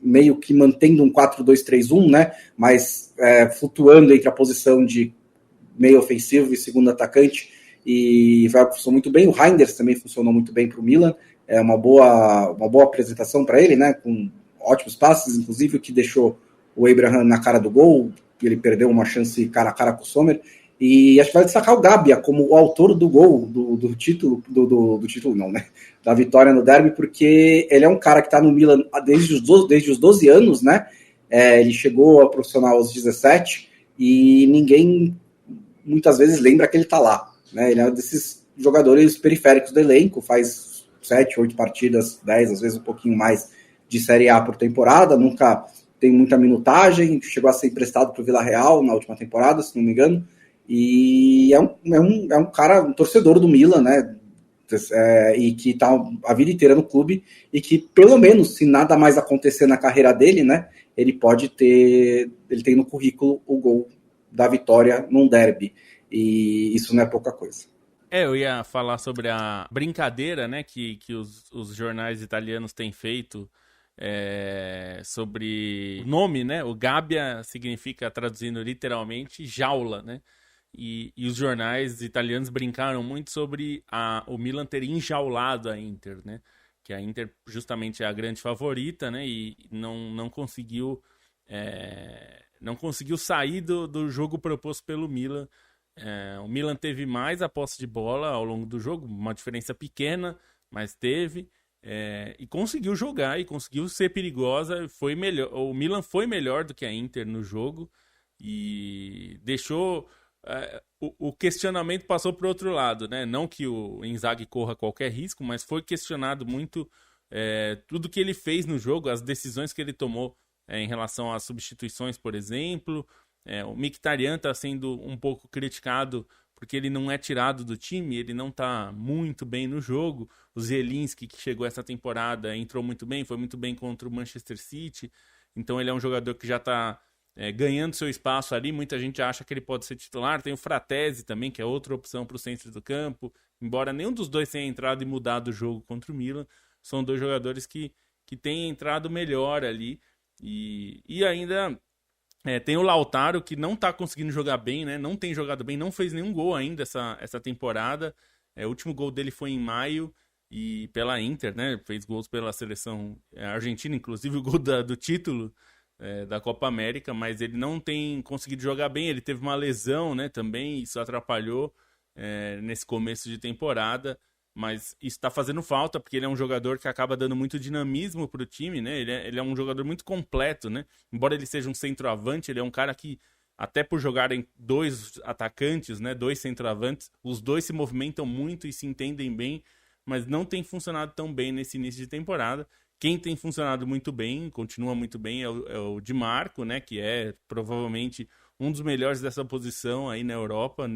meio que mantendo um 4-2-3-1, né? Mas flutuando entre a posição de meio ofensivo e segundo atacante, e funcionou muito bem. O Reinders também funcionou muito bem para o Milan, uma boa apresentação para ele, né? Com ótimos passes, inclusive o que deixou o Abraham na cara do gol, ele perdeu uma chance cara a cara com o Sommer. E acho que vai destacar o Gabia como o autor do gol do título, do título não, né? Da vitória no derby, porque ele é um cara que está no Milan desde os 12 anos, né? Ele chegou ao profissional aos 17 e ninguém muitas vezes lembra que ele está lá, né? Ele é um desses jogadores periféricos do elenco, faz 7, 8 partidas, 10, às vezes um pouquinho mais de Série A por temporada, nunca tem muita minutagem, chegou a ser emprestado para o Villarreal na última temporada, se não me engano, e é um cara, um torcedor do Milan, né? E que está a vida inteira no clube, e que pelo menos, se nada mais acontecer na carreira dele, né, ele tem no currículo o gol da vitória num derby, e isso não é pouca coisa. Eu ia falar sobre a brincadeira, né, que os jornais italianos têm feito sobre o nome, né? O Gabbia significa, traduzindo literalmente, jaula, né? E os jornais italianos brincaram muito sobre o Milan ter enjaulado a Inter, né? Que a Inter justamente é a grande favorita, né? E não conseguiu sair do jogo proposto pelo Milan. O Milan teve mais a posse de bola ao longo do jogo, uma diferença pequena, mas teve. E conseguiu jogar e conseguiu ser perigosa. Foi melhor. O Milan foi melhor do que a Inter no jogo e deixou... o questionamento passou para o outro lado, né? Não que o Inzaghi corra qualquer risco, mas foi questionado muito tudo que ele fez no jogo, as decisões que ele tomou em relação às substituições, por exemplo. O Mkhitaryan está sendo um pouco criticado porque ele não é tirado do time, ele não está muito bem no jogo. O Zielinski, que chegou essa temporada, entrou muito bem, foi muito bem contra o Manchester City. Então ele é um jogador que já está ganhando seu espaço ali. Muita gente acha que ele pode ser titular. Tem o Fratesi também, que é outra opção para o centro do campo. Embora nenhum dos dois tenha entrado e mudado o jogo contra o Milan, são dois jogadores que têm entrado melhor ali. E ainda tem o Lautaro, que não está conseguindo jogar bem, né? Não tem jogado bem, não fez nenhum gol ainda essa temporada. O último gol dele foi em maio e pela Inter, né? Fez gols pela seleção argentina, inclusive o gol do título da Copa América, mas ele não tem conseguido jogar bem. Ele teve uma lesão, né, também, isso atrapalhou nesse começo de temporada, mas isso está fazendo falta, porque ele é um jogador que acaba dando muito dinamismo para o time, né? Ele é um jogador muito completo, né? Embora ele seja um centroavante, ele é um cara que, até por jogarem 2 atacantes, né, 2 centroavantes, os dois se movimentam muito e se entendem bem, mas não tem funcionado tão bem nesse início de temporada. Quem tem funcionado muito bem, continua muito bem, é o Di Marco, né, que é provavelmente um dos melhores dessa posição aí na Europa,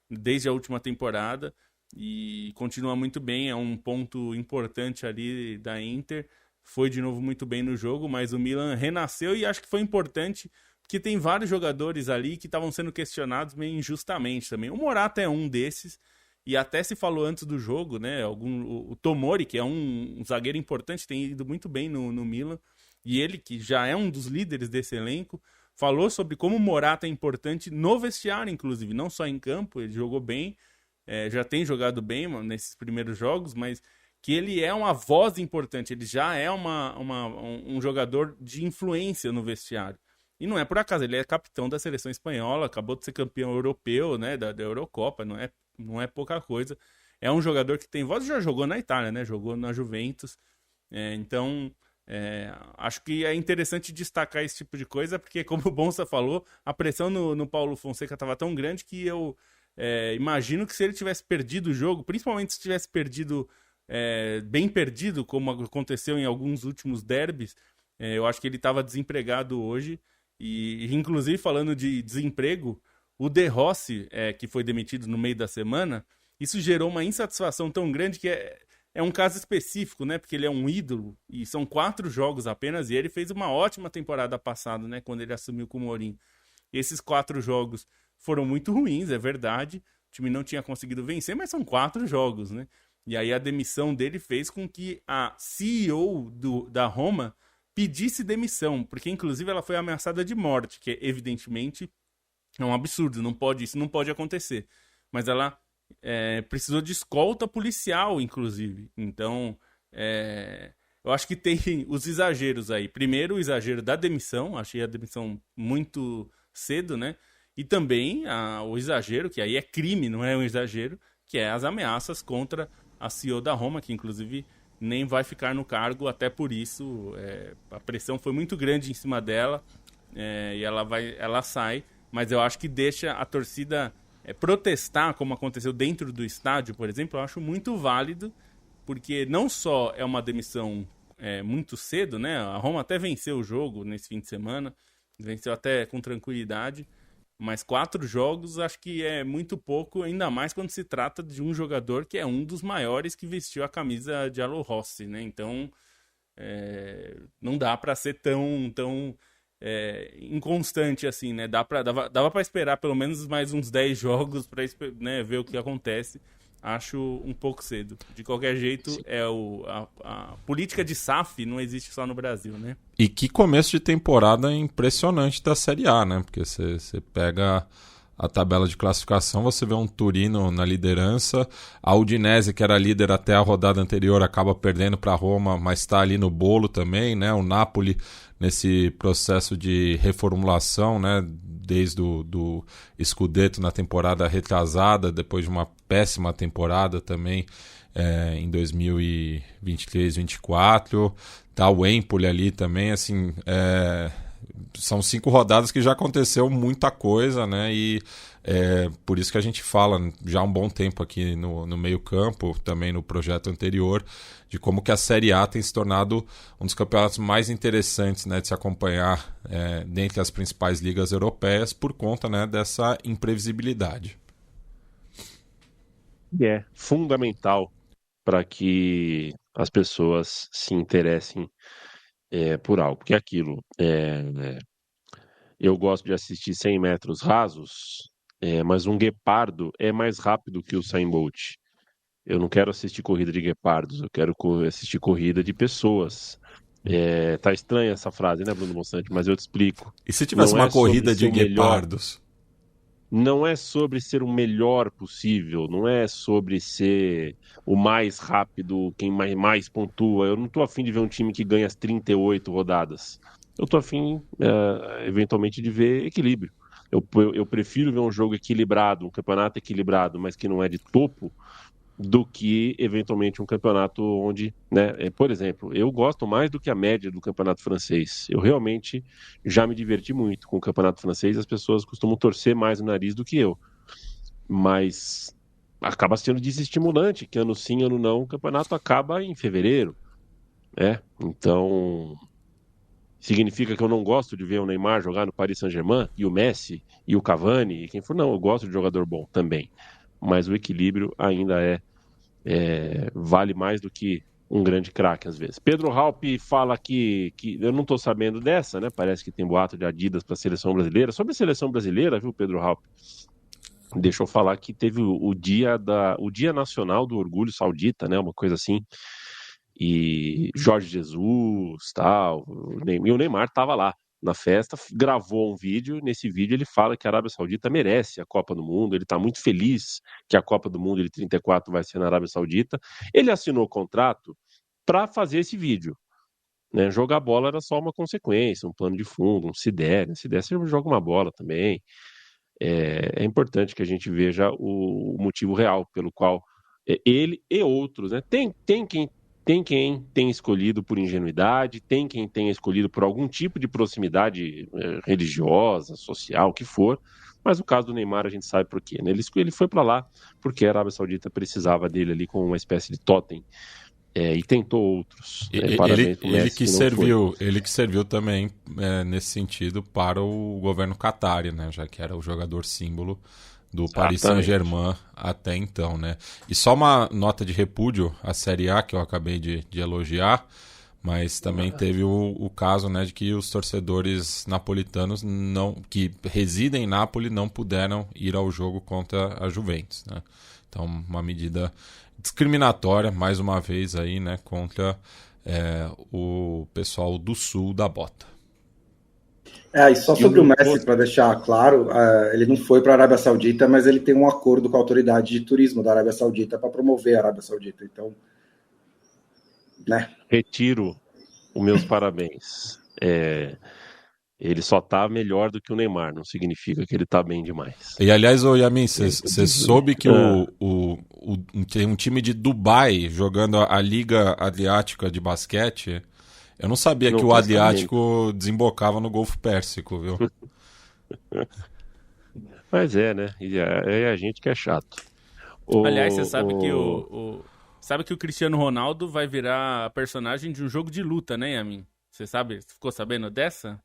desde a última temporada, e continua muito bem, é um ponto importante ali da Inter. Foi de novo muito bem no jogo, mas o Milan renasceu e acho que foi importante, porque tem vários jogadores ali que estavam sendo questionados meio injustamente também. O Morata é um desses, e até se falou antes do jogo, né? O Tomori, que é um zagueiro importante, tem ido muito bem no Milan, e ele, que já é um dos líderes desse elenco, falou sobre como o Morata é importante no vestiário, inclusive, não só em campo. Ele jogou bem, já tem jogado bem nesses primeiros jogos, mas que ele é uma voz importante, ele já é um jogador de influência no vestiário. E não é por acaso, ele é capitão da seleção espanhola, acabou de ser campeão europeu, né, da Eurocopa, não é pouca coisa. É um jogador que tem voz, já jogou na Itália, né, jogou na Juventus. Então, acho que é interessante destacar esse tipo de coisa, porque, como o Bonsa falou, a pressão no Paulo Fonseca estava tão grande que eu imagino que se ele tivesse perdido o jogo, principalmente se tivesse perdido bem perdido, como aconteceu em alguns últimos derbys, eu acho que ele estava desempregado hoje. E inclusive, falando de desemprego, o De Rossi, que foi demitido no meio da semana, isso gerou uma insatisfação tão grande que é um caso específico, né? Porque ele é um ídolo e são 4 jogos apenas e ele fez uma ótima temporada passada, né? Quando ele assumiu com o Mourinho. Esses 4 jogos foram muito ruins, é verdade. O time não tinha conseguido vencer, mas são 4 jogos, né? E aí a demissão dele fez com que a CEO da Roma pedisse demissão, porque inclusive ela foi ameaçada de morte, que evidentemente é um absurdo, isso não pode acontecer. Mas ela precisou de escolta policial, inclusive. Então, eu acho que tem os exageros aí. Primeiro, o exagero da demissão, achei a demissão muito cedo, né? E também o exagero, que aí é crime, não é um exagero, que é as ameaças contra a CEO da Roma, que inclusive nem vai ficar no cargo, até por isso a pressão foi muito grande em cima dela e ela sai, mas eu acho que deixa a torcida protestar, como aconteceu dentro do estádio, por exemplo, eu acho muito válido, porque não só é uma demissão muito cedo, né? A Roma até venceu o jogo nesse fim de semana, venceu até com tranquilidade, mas 4 jogos acho que é muito pouco, ainda mais quando se trata de um jogador que é um dos maiores que vestiu a camisa de Allo Rossi, né? Então, não dá para ser tão inconstante assim, né? Dava para esperar pelo menos mais uns 10 jogos para, né, ver o que acontece. Acho um pouco cedo. De qualquer jeito, a política de SAF não existe só no Brasil, né? E que começo de temporada impressionante da Série A, né? Porque você pega a tabela de classificação, você vê um Torino na liderança, a Udinese, que era líder até a rodada anterior, acaba perdendo para a Roma, mas está ali no bolo também, né? O Napoli nesse processo de reformulação, né? Desde do Scudetto na temporada retrasada, depois de uma péssima temporada também em 2023-24. Tá o Empoli ali também, assim, são 5 rodadas que já aconteceu muita coisa, né? E por isso que a gente fala já há um bom tempo aqui no meio campo, também no projeto anterior, de como que a Série A tem se tornado um dos campeonatos mais interessantes, né, de se acompanhar dentre as principais ligas europeias por conta, né, dessa imprevisibilidade. É fundamental para que as pessoas se interessem por algo. Porque aquilo, eu gosto de assistir 100 metros rasos, mas um guepardo é mais rápido que o Usain Bolt. Eu não quero assistir corrida de guepardos, eu quero assistir corrida de pessoas. Tá estranha essa frase, né, Bruno Monsanto? Mas eu te explico. E se tivesse uma corrida de guepardos? Não é sobre ser o melhor possível, não é sobre ser o mais rápido, quem mais pontua. Eu não estou afim de ver um time que ganha as 38 rodadas. Eu estou afim, eventualmente, de ver equilíbrio. Eu prefiro ver um jogo equilibrado, um campeonato equilibrado, mas que não é de topo, do que, eventualmente, um campeonato onde, né, por exemplo, eu gosto mais do que a média do campeonato francês. Eu realmente já me diverti muito com o campeonato francês, as pessoas costumam torcer mais o nariz do que eu. Mas acaba sendo desestimulante, que ano sim, ano não, o campeonato acaba em fevereiro, né? Então, significa que eu não gosto de ver o Neymar jogar no Paris Saint-Germain, e o Messi, e o Cavani, e quem for. Não, eu gosto de jogador bom também. Mas o equilíbrio ainda vale mais do que um grande craque às vezes. Pedro Halpe fala que eu não estou sabendo dessa, né? Parece que tem boato de Adidas para a seleção brasileira. Sobre a seleção brasileira, viu, Pedro Halpe? Deixa eu falar que teve o dia nacional do orgulho saudita, né? Uma coisa assim. E Jorge Jesus, tal, e o Neymar estava lá na festa, gravou um vídeo. Nesse vídeo ele fala que a Arábia Saudita merece a Copa do Mundo, ele está muito feliz que a Copa do Mundo de 34 vai ser na Arábia Saudita. Ele assinou o contrato para fazer esse vídeo, né? Jogar bola era só uma consequência, um plano de fundo, se der você joga uma bola também. É importante que a gente veja o motivo real pelo qual ele e outros, né? Tem quem tem escolhido por ingenuidade, tem quem tenha escolhido por algum tipo de proximidade religiosa, social, o que for, mas o caso do Neymar a gente sabe por quê, né? Ele foi para lá porque a Arábia Saudita precisava dele ali como uma espécie de totem, e tentou outros. Ele que serviu também nesse sentido para o governo Qatar, né? Já que era o jogador símbolo do Paris Saint-Germain até então, né? E só uma nota de repúdio à Série A, que eu acabei de elogiar, mas também teve o caso, né, de que os torcedores napolitanos que residem em Nápoles não puderam ir ao jogo contra a Juventus, né? Então, uma medida discriminatória, mais uma vez, aí, né, contra o pessoal do sul da bota. E só sobre o Messi, para deixar claro, ele não foi para a Arábia Saudita, mas ele tem um acordo com a autoridade de turismo da Arábia Saudita para promover a Arábia Saudita. Então, né? Retiro os meus parabéns. Ele só tá melhor do que o Neymar, não significa que ele tá bem demais. E aliás, Yamin, você soube que tem um time de Dubai jogando a Liga Adriática de basquete? Eu não sabia que o Adriático desembocava no Golfo Pérsico, viu? Mas né? E a gente que é chato. Aliás, você sabe que sabe que o Cristiano Ronaldo vai virar personagem de um jogo de luta, né, Yamin? Você ficou sabendo dessa?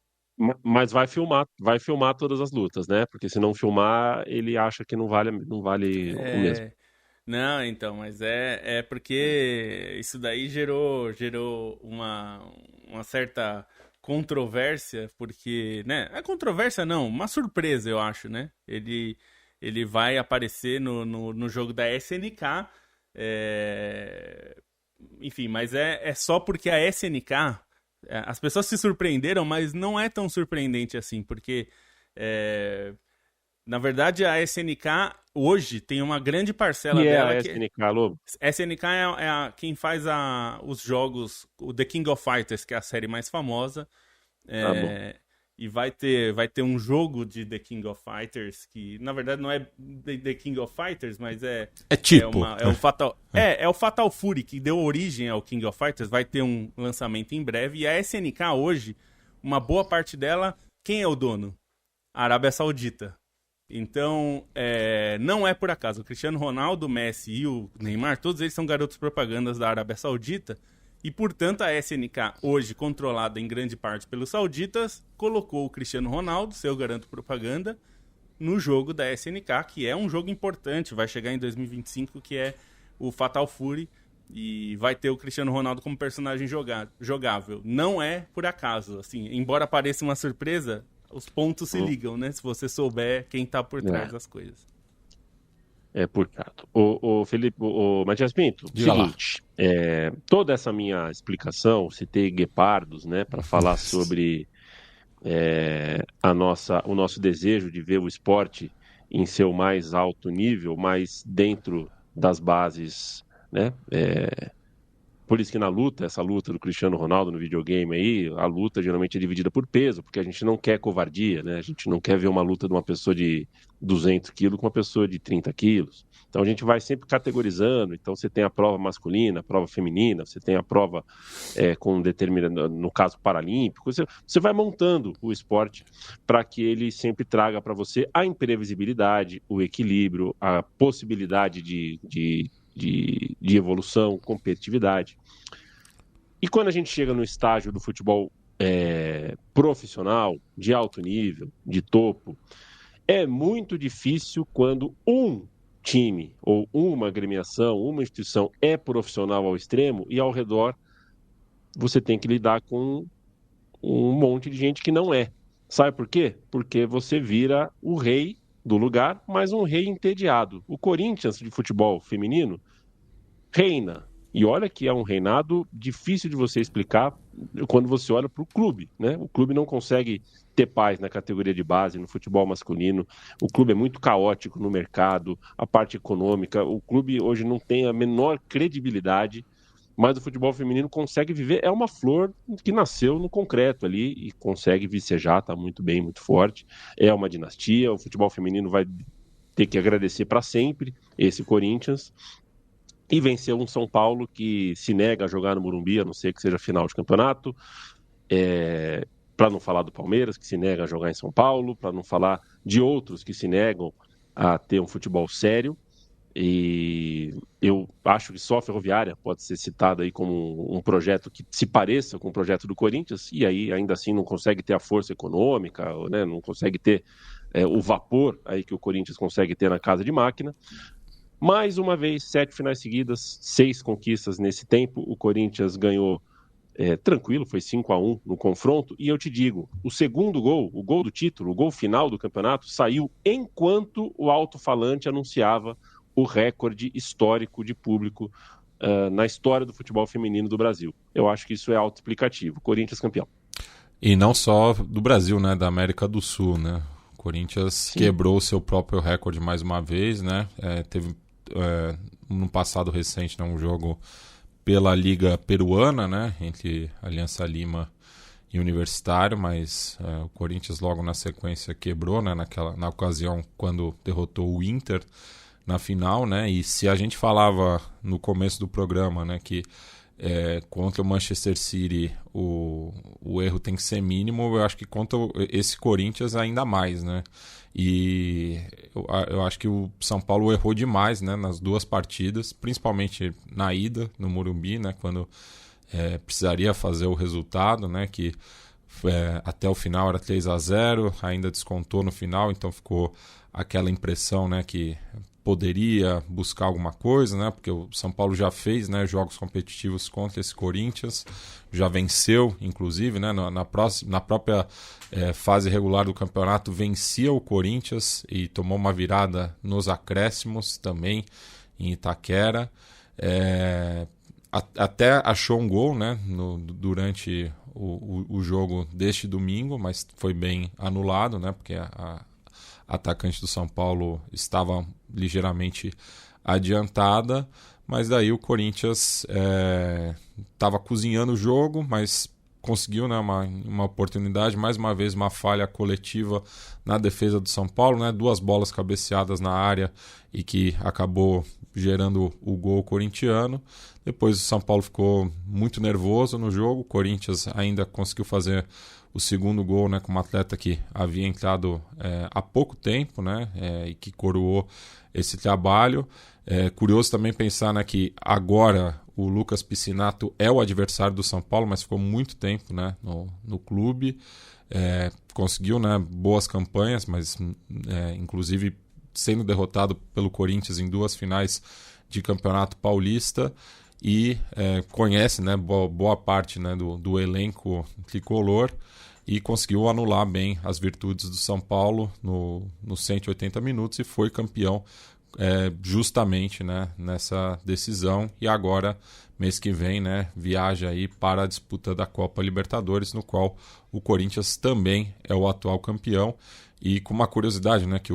Mas vai filmar todas as lutas, né? Porque se não filmar, ele acha que não vale o mesmo. Não, então, mas é porque isso daí gerou uma certa controvérsia, porque, né? É controvérsia não, uma surpresa, eu acho, né? Ele vai aparecer no jogo da SNK, enfim, mas é só porque a SNK, as pessoas se surpreenderam, mas não é tão surpreendente assim, porque na verdade a SNK hoje tem uma grande parcela dela. A SNK, Lobo? SNK é quem faz os jogos, o The King of Fighters, que é a série mais famosa. E vai ter um jogo de The King of Fighters que, na verdade, não é The King of Fighters, mas é o Fatal Fury, que deu origem ao King of Fighters. Vai ter um lançamento em breve. E a SNK hoje, uma boa parte dela, quem é o dono? A Arábia Saudita. Então, não é por acaso. O Cristiano Ronaldo, o Messi e o Neymar, todos eles são garotos propagandas da Arábia Saudita. E, portanto, a SNK, hoje controlada em grande parte pelos sauditas, colocou o Cristiano Ronaldo, seu garoto propaganda, no jogo da SNK, que é um jogo importante, vai chegar em 2025, que é o Fatal Fury, e vai ter o Cristiano Ronaldo como personagem jogável. Não é por acaso, assim, embora pareça uma surpresa, os pontos se ligam, né? Se você souber quem tá por trás das coisas. Portanto, o Felipe, o Matias Pinto, seguinte, toda essa minha explicação, citei guepardos, né, para falar sobre o nosso desejo de ver o esporte em seu mais alto nível, mas dentro das bases, né, por isso que essa luta do Cristiano Ronaldo no videogame aí, a luta geralmente é dividida por peso, porque a gente não quer covardia, né? A gente não quer ver uma luta de uma pessoa de 200 quilos com uma pessoa de 30 quilos. Então a gente vai sempre categorizando. Então você tem a prova masculina, a prova feminina, você tem a prova com determinado, no caso paralímpico. Você vai montando o esporte para que ele sempre traga para você a imprevisibilidade, o equilíbrio, a possibilidade de evolução, competitividade. E quando a gente chega no estágio do futebol profissional, de alto nível, de topo, é muito difícil quando um time ou uma agremiação, uma instituição é profissional ao extremo e ao redor você tem que lidar com um monte de gente que não é. Sabe por quê? Porque você vira o rei do lugar, mas um rei entediado. O Corinthians de futebol feminino reina. E olha que é um reinado difícil de você explicar quando você olha para o clube, né? O clube não consegue ter paz na categoria de base, no futebol masculino. O clube é muito caótico no mercado, a parte econômica. O clube hoje não tem a menor credibilidade, mas o futebol feminino consegue viver. É uma flor que nasceu no concreto ali e consegue vicejar, está muito bem, muito forte. É uma dinastia. O futebol feminino vai ter que agradecer para sempre esse Corinthians. E venceu um São Paulo que se nega a jogar no Morumbi, a não ser que seja final de campeonato. Para não falar do Palmeiras, que se nega a jogar em São Paulo, para não falar de outros que se negam a ter um futebol sério. E eu acho que só a Ferroviária pode ser citada aí como um projeto que se pareça com o projeto do Corinthians, e aí ainda assim não consegue ter a força econômica, né? Não consegue ter o vapor aí que o Corinthians consegue ter na casa de máquina. Mais uma vez, 7 finais seguidas, 6 conquistas nesse tempo. O Corinthians ganhou tranquilo, foi 5-1 no confronto. E eu te digo, o segundo gol, o gol do título, o gol final do campeonato, saiu enquanto o alto-falante anunciava o recorde histórico de público na história do futebol feminino do Brasil. Eu acho que isso é autoexplicativo. Corinthians campeão. E não só do Brasil, né? Da América do Sul, né? O Corinthians quebrou o seu próprio recorde mais uma vez, né? Teve no passado recente, né, um jogo pela Liga Peruana, né? Entre Aliança Lima e Universitário, mas o Corinthians logo na sequência quebrou, né? Na ocasião quando derrotou o Inter na final, né? E se a gente falava no começo do programa, né, que contra o Manchester City o erro tem que ser mínimo, eu acho que contra esse Corinthians ainda mais, né? E eu acho que o São Paulo errou demais, né, nas duas partidas, principalmente na ida no Morumbi, né, quando precisaria fazer o resultado, né, que até o final era 3-0, ainda descontou no final, então ficou aquela impressão, né, que poderia buscar alguma coisa, né? Porque o São Paulo já fez, né, jogos competitivos contra esse Corinthians, já venceu, inclusive, né, na própria fase regular do campeonato, vencia o Corinthians e tomou uma virada nos acréscimos também em Itaquera. Até achou um gol, né, durante o jogo deste domingo, mas foi bem anulado, né, porque a atacante do São Paulo estava ligeiramente adiantada, mas daí o Corinthians estava cozinhando o jogo, mas conseguiu, né, uma oportunidade, mais uma vez uma falha coletiva na defesa do São Paulo, né, 2 bolas cabeceadas na área e que acabou gerando o gol corintiano. Depois o São Paulo ficou muito nervoso no jogo, o Corinthians ainda conseguiu fazer o segundo gol, né, com uma atleta que havia entrado há pouco tempo, né, e que coroou esse trabalho. Curioso também pensar, né, que agora o Lucas Piscinato é o adversário do São Paulo, mas ficou muito tempo, né, no clube. Conseguiu, né, boas campanhas, mas inclusive sendo derrotado pelo Corinthians em 2 finais de Campeonato Paulista. E conhece, né, boa parte, né, do elenco tricolor e conseguiu anular bem as virtudes do São Paulo nos 180 minutos e foi campeão justamente, né, nessa decisão. E agora, mês que vem, né, viaja aí para a disputa da Copa Libertadores, no qual o Corinthians também é o atual campeão. E com uma curiosidade, né, que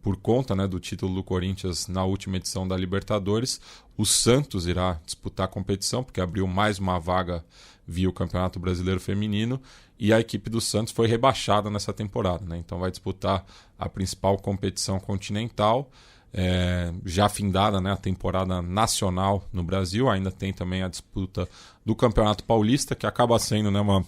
por conta, né, do título do Corinthians na última edição da Libertadores, o Santos irá disputar a competição, porque abriu mais uma vaga via o Campeonato Brasileiro Feminino, e a equipe do Santos foi rebaixada nessa temporada, né? Então vai disputar a principal competição continental, já findada, né, a temporada nacional no Brasil. Ainda tem também a disputa do Campeonato Paulista, que acaba sendo, né, uma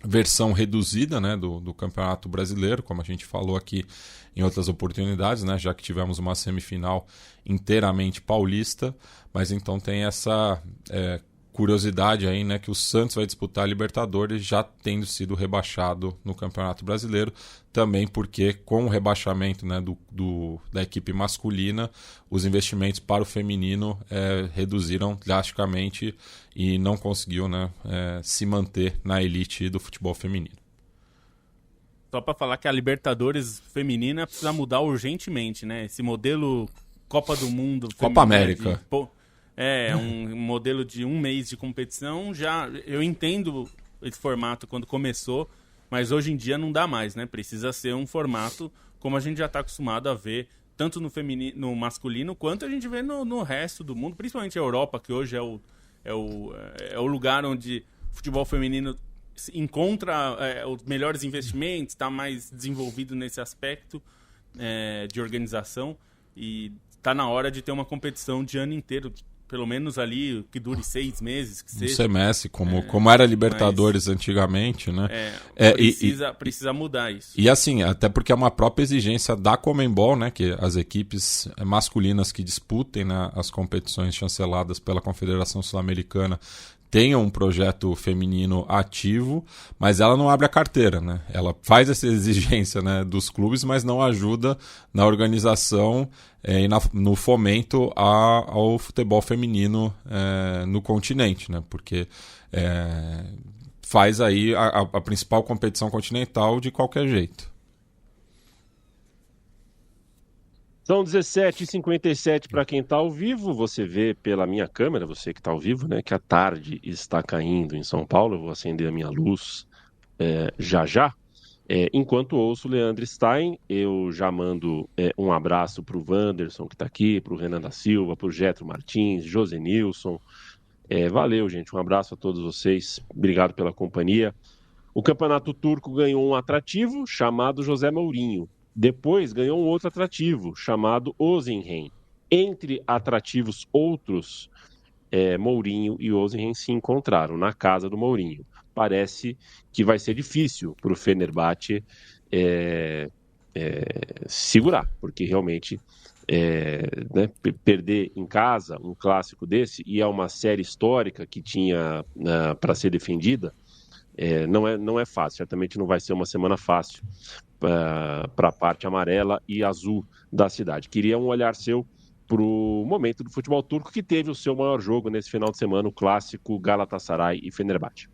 versão reduzida, né, do Campeonato Brasileiro, como a gente falou aqui em outras oportunidades, né, já que tivemos uma semifinal inteiramente paulista, mas então tem essa curiosidade aí, né, que o Santos vai disputar a Libertadores já tendo sido rebaixado no Campeonato Brasileiro, também porque com o rebaixamento, né, da equipe masculina, os investimentos para o feminino reduziram drasticamente e não conseguiu, né, se manter na elite do futebol feminino. Só para falar que a Libertadores feminina precisa mudar urgentemente, né? Esse modelo Copa do Mundo... Copa América. Um modelo de 1 mês de competição. Eu entendo esse formato quando começou, mas hoje em dia não dá mais, né? Precisa ser um formato como a gente já está acostumado a ver, tanto no masculino, quanto a gente vê no resto do mundo, principalmente a Europa, que hoje é o lugar onde o futebol feminino encontra os melhores investimentos, está mais desenvolvido nesse aspecto de organização, e está na hora de ter uma competição de ano inteiro, pelo menos ali que dure 6 meses, que seja. Um semestre, como era Libertadores antigamente, né? Precisa mudar isso. E assim, até porque é uma própria exigência da Conmebol, né? Que as equipes masculinas que disputem, né, as competições chanceladas pela Confederação Sul-Americana tenha um projeto feminino ativo, mas ela não abre a carteira, né? Ela faz essa exigência, né, dos clubes, mas não ajuda na organização e no fomento ao futebol feminino no continente, né? Porque faz aí a principal competição continental de qualquer jeito. São 17h57 para quem está ao vivo. Você vê pela minha câmera, você que está ao vivo, né, que a tarde está caindo em São Paulo. Eu vou acender a minha luz já já. Enquanto ouço o Leandro Stein, eu já mando um abraço para o Wanderson, que está aqui, para o Renan da Silva, para o Getro Martins, José Nilson. Valeu, gente. Um abraço a todos vocês. Obrigado pela companhia. O Campeonato Turco ganhou um atrativo chamado José Mourinho. Depois ganhou um outro atrativo, chamado Ozenhen. Entre atrativos outros, Mourinho e Ozenhen se encontraram na casa do Mourinho. Parece que vai ser difícil para o Fenerbahçe segurar, porque realmente perder em casa um clássico desse, e é uma série histórica que tinha para ser defendida, não é fácil. Certamente não vai ser uma semana fácil para a parte amarela e azul da cidade. Queria um olhar seu para o momento do futebol turco, que teve o seu maior jogo nesse final de semana, o clássico Galatasaray e Fenerbahçe.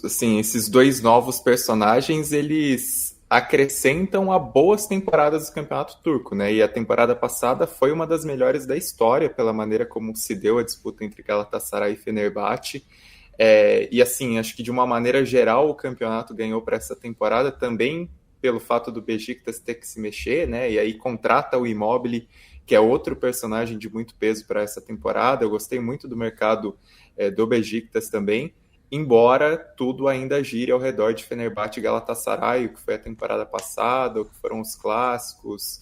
Assim, esses dois novos personagens, eles acrescentam a boas temporadas do Campeonato Turco, né? E a temporada passada foi uma das melhores da história, pela maneira como se deu a disputa entre Galatasaray e Fenerbahçe. E assim, acho que de uma maneira geral o campeonato ganhou para essa temporada também pelo fato do Beşiktaş ter que se mexer, né? E aí contrata o Immobile, que é outro personagem de muito peso para essa temporada. Eu gostei muito do mercado do Beşiktaş também, embora tudo ainda gire ao redor de Fenerbahçe e Galatasaray, o que foi a temporada passada, o que foram os clássicos,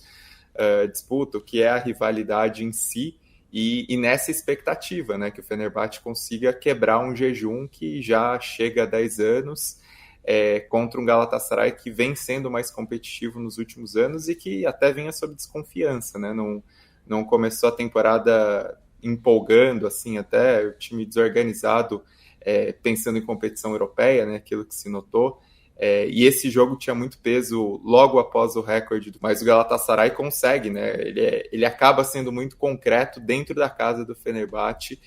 disputa, o que é a rivalidade em si. E nessa expectativa, né, que o Fenerbahçe consiga quebrar um jejum que já chega a 10 anos contra um Galatasaray que vem sendo mais competitivo nos últimos anos e que até vinha sob desconfiança, né? Não começou a temporada empolgando, assim, até o time desorganizado, pensando em competição europeia, né, aquilo que se notou. E esse jogo tinha muito peso logo após o recorde, mas o Galatasaray consegue, né? Ele acaba sendo muito concreto dentro da casa do Fenerbahçe,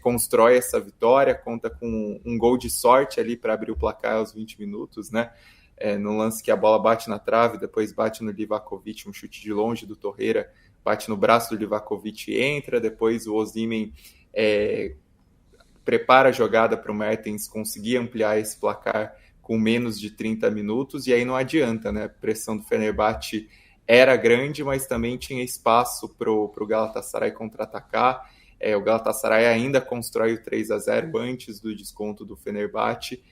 constrói essa vitória, conta com um gol de sorte ali para abrir o placar aos 20 minutos, né? Num lance que a bola bate na trave, depois bate no Livakovic, um chute de longe do Torreira, bate no braço do Livakovic e entra, depois o Osimhen prepara a jogada para o Mertens conseguir ampliar esse placar com menos de 30 minutos, e aí não adianta, né? A pressão do Fenerbahçe era grande, mas também tinha espaço para o Galatasaray contra-atacar. O Galatasaray ainda constrói o 3-0 antes do desconto do Fenerbahçe,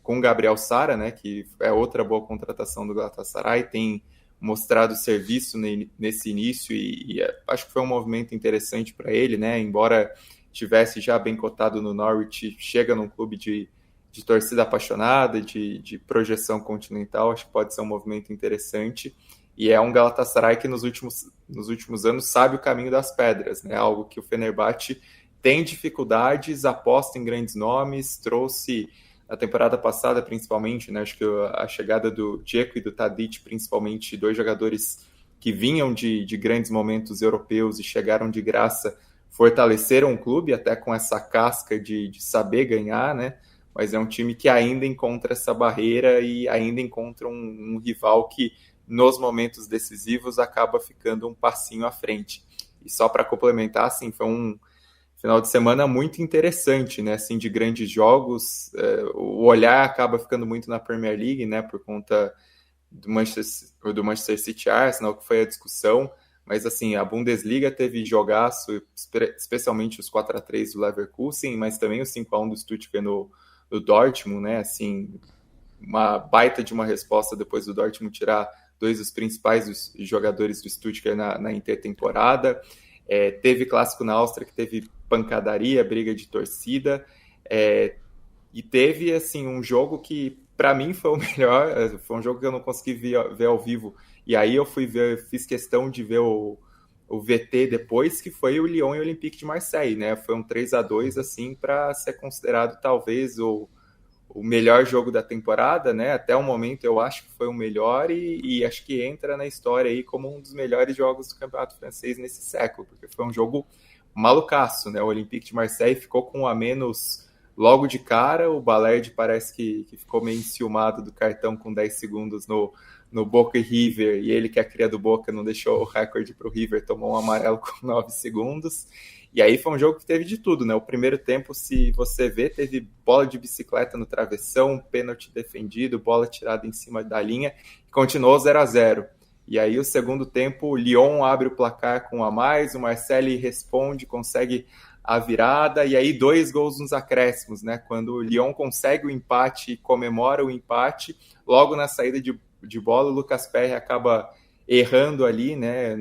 com o Gabriel Sara, né, que é outra boa contratação do Galatasaray, tem mostrado serviço nesse início e acho que foi um movimento interessante para ele, né? Embora tivesse já bem cotado no Norwich, chega num clube de torcida apaixonada, de projeção continental, acho que pode ser um movimento interessante, e é um Galatasaray que nos últimos anos sabe o caminho das pedras, né? Algo que o Fenerbahçe tem dificuldades, aposta em grandes nomes, trouxe na temporada passada principalmente, né? Acho que a chegada do Dzeko e do Tadic, principalmente, dois jogadores que vinham de grandes momentos europeus e chegaram de graça, fortaleceram o clube, até com essa casca de saber ganhar, né? Mas é um time que ainda encontra essa barreira e ainda encontra um rival que, nos momentos decisivos, acaba ficando um passinho à frente. E só para complementar, assim, foi um final de semana muito interessante, né? Assim, de grandes jogos. O olhar acaba ficando muito na Premier League, né? Por conta do Manchester City Arsenal, que foi a discussão. Mas, assim, a Bundesliga teve jogaço, especialmente os 4-3 do Leverkusen, mas também o 5-1 do Stuttgart no Dortmund, né? Assim, uma baita de uma resposta depois do Dortmund tirar dois dos principais jogadores do Stuttgart na intertemporada. Teve clássico na Áustria que teve pancadaria, briga de torcida, e teve, assim, um jogo que para mim foi o melhor, foi um jogo que eu não consegui ver ao vivo, e aí eu fiz questão de ver o o VT depois, que foi o Lyon e o Olympique de Marseille, né? Foi um 3-2 assim, para ser considerado talvez o melhor jogo da temporada, né? Até o momento eu acho que foi o melhor e acho que entra na história aí como um dos melhores jogos do campeonato francês nesse século, porque foi um jogo malucaço, né? O Olympique de Marseille ficou com um a menos logo de cara, o Balerdi parece que ficou meio enciumado do cartão com 10 segundos no Boca e River, e ele, que é a cria do Boca, não deixou o recorde para o River, tomou um amarelo com 9 segundos. E aí foi um jogo que teve de tudo, né? O primeiro tempo, se você vê, teve bola de bicicleta no travessão, pênalti defendido, bola tirada em cima da linha, e continuou 0-0. E aí o segundo tempo, o Lyon abre o placar com um a mais, o Marseille responde, consegue a virada, e aí 2 gols nos acréscimos, né? Quando o Lyon consegue o empate e comemora o empate, logo na saída de bola, o Lucas Perry acaba errando ali, né?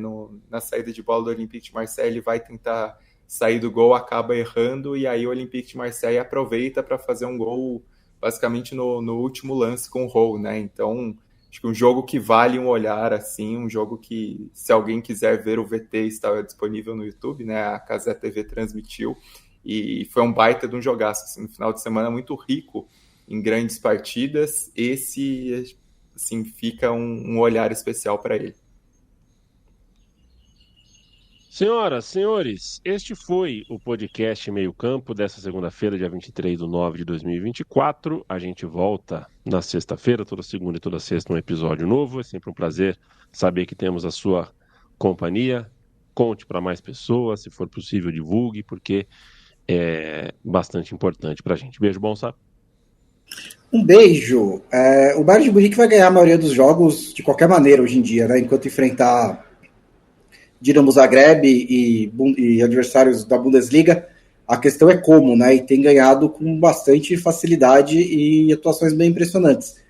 Na saída de bola do Olympique de Marseille, ele vai tentar sair do gol, acaba errando, e aí o Olympique de Marseille aproveita para fazer um gol basicamente no último lance com o Rowe, né? Então, acho que um jogo que vale um olhar, assim, um jogo que, se alguém quiser ver o VT, está disponível no YouTube, né? A Casé TV transmitiu, e foi um baita de um jogaço, assim, no final de semana muito rico em grandes partidas. Esse, assim, fica um olhar especial para ele. Senhoras, senhores, este foi o podcast Meio Campo dessa segunda-feira, dia 23/9/2024. A gente volta na sexta-feira, toda segunda e toda sexta, um episódio novo. É sempre um prazer saber que temos a sua companhia. Conte para mais pessoas, se for possível, divulgue, porque é bastante importante para a gente. Beijo, bom, sabe? Um beijo. O Bayern de Munique vai ganhar a maioria dos jogos de qualquer maneira hoje em dia, né? Enquanto enfrentar Dinamo Zagreb e adversários da Bundesliga, a questão é como, né? E tem ganhado com bastante facilidade e atuações bem impressionantes.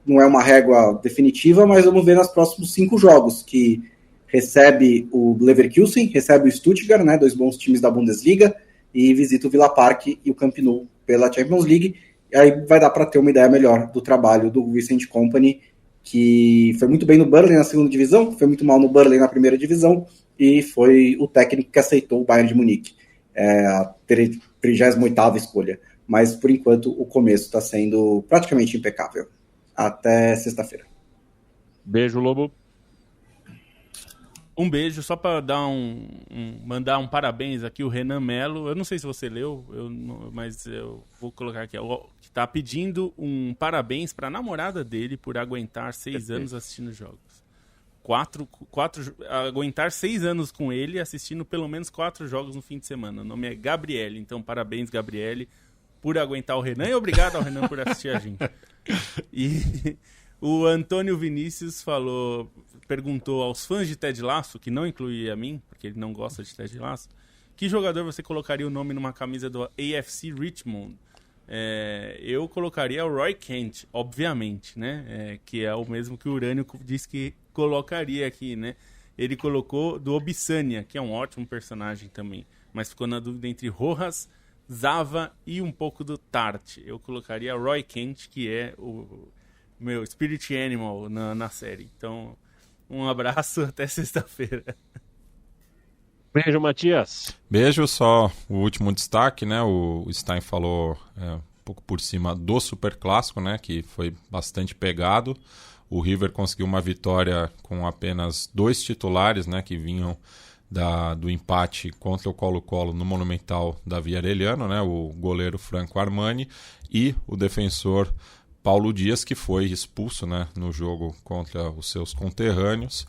Não é uma régua definitiva, mas vamos ver nos próximos 5 jogos, que recebe o Leverkusen, recebe o Stuttgart, né? 2 bons times da Bundesliga, e visita o Villa Park e o Camp Nou pela Champions League. E aí vai dar para ter uma ideia melhor do trabalho do Vincent Kompany, que foi muito bem no Burnley na segunda divisão, foi muito mal no Burnley na primeira divisão, e foi o técnico que aceitou o Bayern de Munique, a 38ª escolha. Mas, por enquanto, o começo está sendo praticamente impecável. Até sexta-feira. Beijo, Lobo. Um beijo, só para dar mandar um parabéns aqui, o Renan Melo. Eu não sei se você leu, mas eu vou colocar aqui. Que tá pedindo um parabéns para a namorada dele por aguentar 6 anos assistindo jogos. Aguentar 6 anos com ele, assistindo pelo menos 4 jogos no fim de semana. O nome é Gabriele, então parabéns, Gabriele, por aguentar o Renan, e obrigado ao Renan por assistir a gente. E o Antônio Vinícius perguntou aos fãs de Ted Lasso, que não inclui a mim, porque ele não gosta de Ted Lasso, que jogador você colocaria o nome numa camisa do AFC Richmond? Eu colocaria o Roy Kent, obviamente, né? Que é o mesmo que o Urânio disse que colocaria aqui, né? Ele colocou do Obisanya, que é um ótimo personagem também, mas ficou na dúvida entre Rojas, Zava e um pouco do Tart. Eu colocaria Roy Kent, que é o meu Spirit Animal na série. Então, um abraço, até sexta-feira. Beijo, Matias. Beijo, só o último destaque, né? O Stein falou um pouco por cima do Superclássico, né? Que foi bastante pegado. O River conseguiu uma vitória com apenas 2 titulares, né? Que vinham do empate contra o Colo-Colo no Monumental Davi Arellano, né? O goleiro Franco Armani e o defensor Paulo Dias, que foi expulso, né, no jogo contra os seus conterrâneos.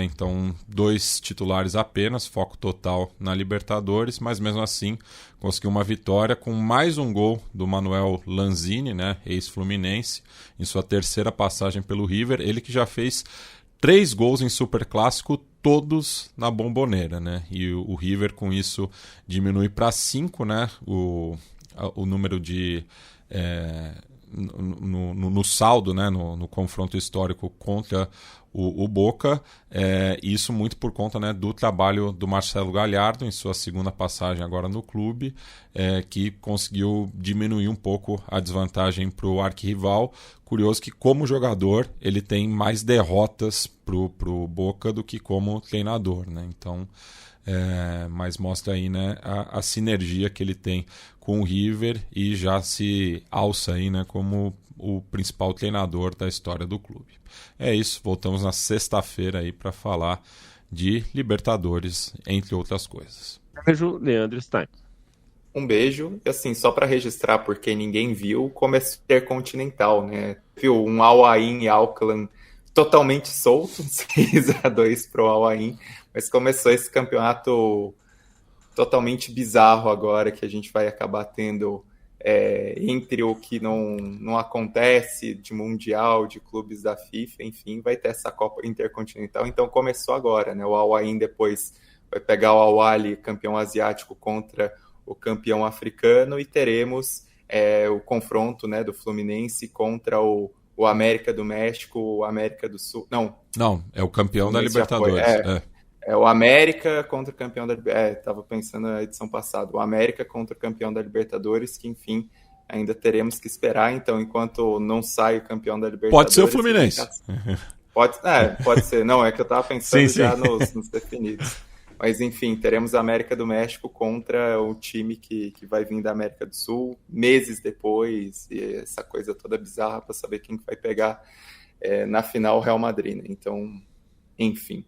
Então, 2 titulares apenas, foco total na Libertadores, mas mesmo assim conseguiu uma vitória com mais um gol do Manuel Lanzini, né, ex-fluminense, em sua 3ª passagem pelo River. Ele que já fez 3 gols em Superclássico, todos na Bombonera, né? E o River com isso diminui para 5, né, o número de no saldo, né, no confronto histórico contra o Boca, isso muito por conta, né, do trabalho do Marcelo Gallardo em sua segunda passagem agora no clube, que conseguiu diminuir um pouco a desvantagem para o arquirrival. Curioso que, como jogador, ele tem mais derrotas pro Boca do que como treinador, né? Então, mas mostra aí, né, a sinergia que ele tem com o River e já se alça aí, né, como o principal treinador da história do clube. É isso, voltamos na sexta-feira aí para falar de Libertadores, entre outras coisas. Beijo, Leandro Stein. Um beijo, e assim, só para registrar, porque ninguém viu, começou a Intercontinental, né? Viu um Al-Ain e Auckland totalmente solto, 6-2 pro Al-Ain, mas começou esse campeonato totalmente bizarro agora, que a gente vai acabar tendo entre o que não acontece de Mundial, de clubes da FIFA, enfim, vai ter essa Copa Intercontinental, então começou agora, né? O Al-Ain depois vai pegar o Al-Ahly, campeão asiático, contra o campeão africano, e teremos o confronto, né, do Fluminense contra o América do México, o América do Sul. Não, é o campeão da Libertadores. É o América contra o campeão da Libertadores. Estava pensando na edição passada. O América contra o campeão da Libertadores, que, enfim, ainda teremos que esperar. Então, enquanto não sai o campeão da Libertadores... Pode ser o Fluminense. Pode ser. Não, é que eu estava pensando sim. já nos definidos. Mas, enfim, teremos a América do México contra o time que vai vir da América do Sul, meses depois, e essa coisa toda bizarra para saber quem vai pegar na final o Real Madrid, né? Então, enfim.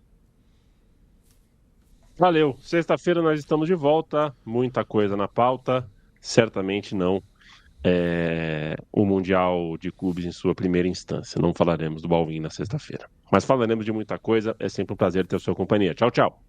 Valeu. Sexta-feira nós estamos de volta. Muita coisa na pauta. Certamente não o Mundial de Clubes em sua primeira instância. Não falaremos do Balvin na sexta-feira. Mas falaremos de muita coisa. É sempre um prazer ter a sua companhia. Tchau, tchau.